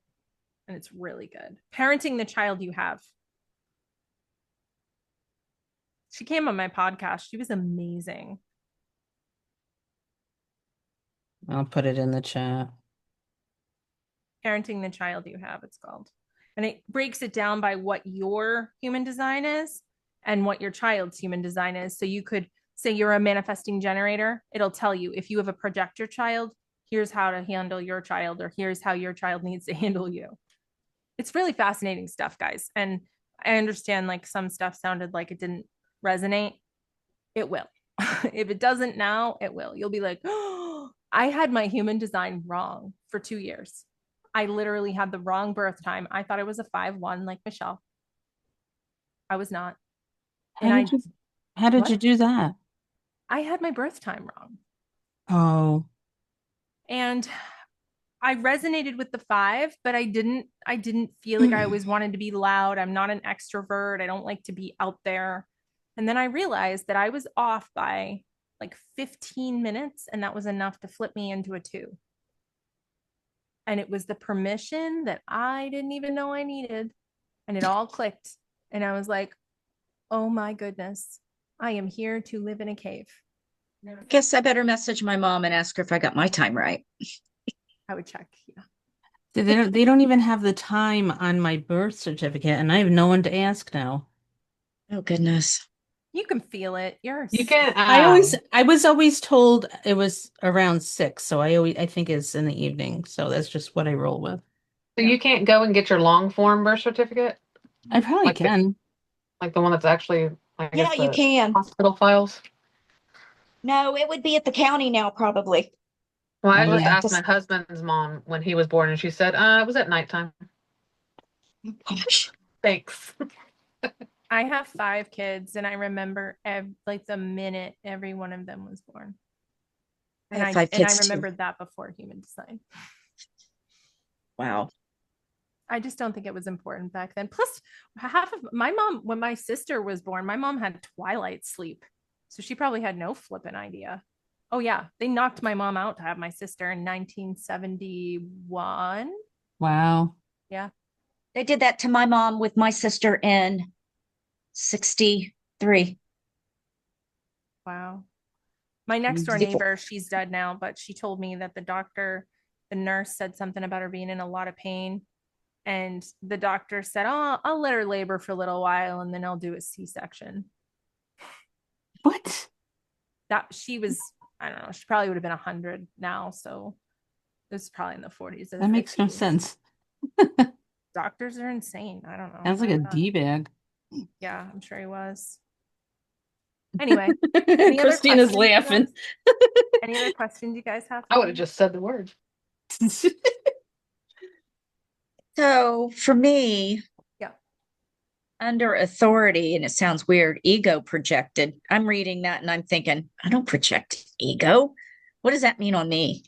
and it's really good. Parenting the Child You Have. She came on my podcast. She was amazing. I'll put it in the chat. Parenting the Child You Have, it's called. And it breaks it down by what your human design is and what your child's human design is. So you could say you're a manifesting generator. It'll tell you if you have a projector child, here's how to handle your child, or here's how your child needs to handle you. It's really fascinating stuff, guys. And I understand like some stuff sounded like it didn't resonate. It will. If it doesn't now, it will. You'll be like, oh, I had my human design wrong for 2 years. I literally had the wrong birth time. I thought I was a 5-1 like Michelle. I was not. How And did you how did what? you do that? I had my birth time wrong. Oh, And I resonated with the 5, but I didn't feel like I always wanted to be loud. I'm not an extrovert. I don't like to be out there. And then I realized that I was off by like 15 minutes, and that was enough to flip me into a 2. And it was the permission that I didn't even know I needed. And it all clicked. And I was like, oh my goodness, I am here to live in a cave. Guess I better message my mom and ask her if I got my time right. I would check. Yeah. they don't even have the time on my birth certificate, and I have no one to ask now. Oh, goodness. You can feel it. You can. I was always told it was around 6, so I think it's in the evening. So that's just what I roll with. So you can't go and get your long form birth certificate, I probably Like the- can. like the one that's actually, I Yeah, guess, you the can. hospital files. No, it would be at the county now, probably. Well, I Oh, just yeah. asked my husband's mom when he was born, and she said, it was at nighttime. Gosh. Thanks. I have 5 kids, and I remember like the minute every one of them was born. I And have 5 kids I too. remembered that before human design. Wow. I just don't think it was important back then. Plus, half of my mom, when my sister was born, my mom had twilight sleep. So she probably had no flipping idea. Oh, yeah. They knocked my mom out to have my sister in 1971. Wow. Yeah. They did that to my mom with my sister in 63. Wow. My next door 64. neighbor, she's dead now, but she told me that the nurse said something about her being in a lot of pain. And the doctor said, oh, I'll let her labor for a little while and then I'll do a C-section. What? That she was, I don't know. She probably would have been 100 now. So this is probably in the 40s or the That makes no 50s. sense. Doctors are insane. I don't know. Sounds like a I'm not- D-bag. Yeah, I'm sure he was. Anyway, any other Christina's questions, you laughing. guys? Any other questions you guys have? I would have just said the word. So for me, Yeah. under authority, and it sounds weird, ego projected. I'm reading that and I'm thinking, I don't project ego. What does that mean on me?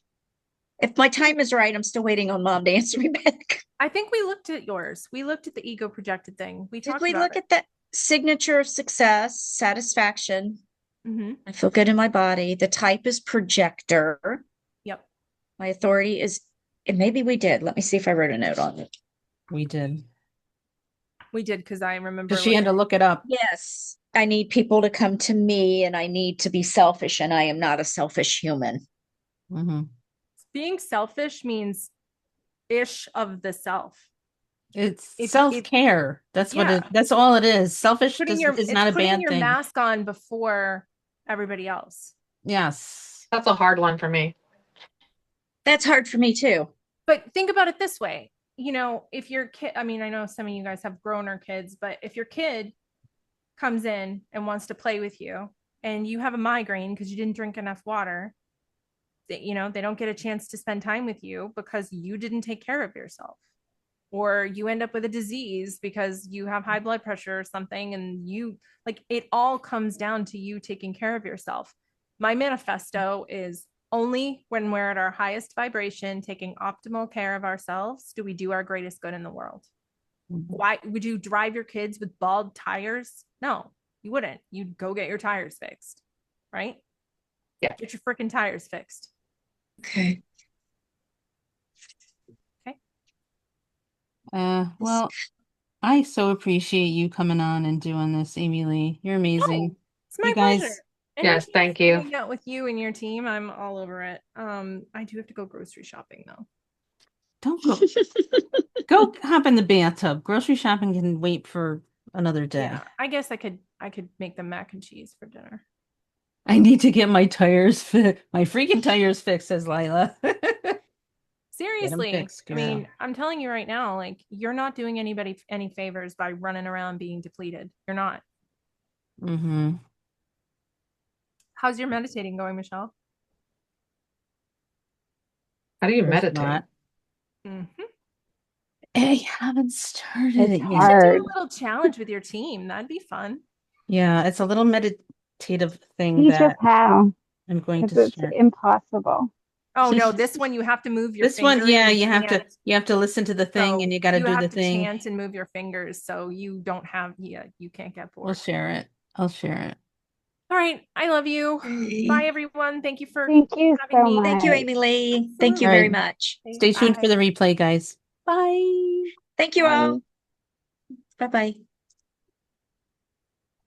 If my time is right, I'm still waiting on mom to answer me back. I think we looked at yours. We looked at the ego projected thing. We Did talked we about look it. at that signature of success, satisfaction? Mm-hmm. I feel good in my body. The type is projector. Yep. My authority is, and maybe we did. Let me see if I wrote a note on it. We did. We did because I remember Because she had to look it up. Yes, I need people to come to me and I need to be selfish, and I am not a selfish human. Mm-hmm. being selfish means ish of the self. It's If- self-care. That's what yeah. it. That's all it is. Selfish Putting is not a putting bad your thing. mask on before everybody else. Yes. That's a hard one for me. That's hard for me too. But think about it this way. You know, if your kid, I mean, I know some of you guys have grown kids, but if your kid comes in and wants to play with you and you have a migraine because you didn't drink enough water, you know, they don't get a chance to spend time with you because you didn't take care of yourself. Or you end up with a disease because you have high blood pressure or something, and you like it all comes down to you taking care of yourself. My manifesto is only when we're at our highest vibration, taking optimal care of ourselves, do we do our greatest good in the world. Why would you drive your kids with bald tires? No, you wouldn't. You'd go get your tires fixed, right? Yeah. Get your freaking tires fixed. Okay. Well, I so appreciate you coming on and doing this, AmyLee. You're amazing. Oh, it's my You guys- pleasure. Yes, thank you. Hang out with you and your team. I'm all over it. I do have to go grocery shopping though. Don't go. Go hop in the bathtub. Grocery shopping can wait for another day. Yeah, I guess I could make them mac and cheese for dinner. I need to get my tires my freaking tires fixed, says Lila. Seriously. fixed, I mean, I'm telling you right now, like you're not doing anybody any favors by running around being depleted. You're not. Mm-hmm. How's your meditating going, Michelle? How do you There's meditate? not. Mm-hmm. I haven't started It's it You yet. should do hard. a little challenge with your team. That'd be fun. Yeah, it's a little meditative thing Teach us that how, I'm going because to it's start. impossible. Oh no, this one you have to move your This one, fingers yeah, and you have to listen to the thing So and you got to do have the to thing. chant and move your fingers so you don't have you can't get We'll bored. share it. I'll share it. All right, I love you. Bye everyone. Thank you for Thank you having so me. much. Thank you, AmyLee. Thank you All very right. much. Stay tuned for Bye. the replay, guys. Bye. Thank you all. Bye bye.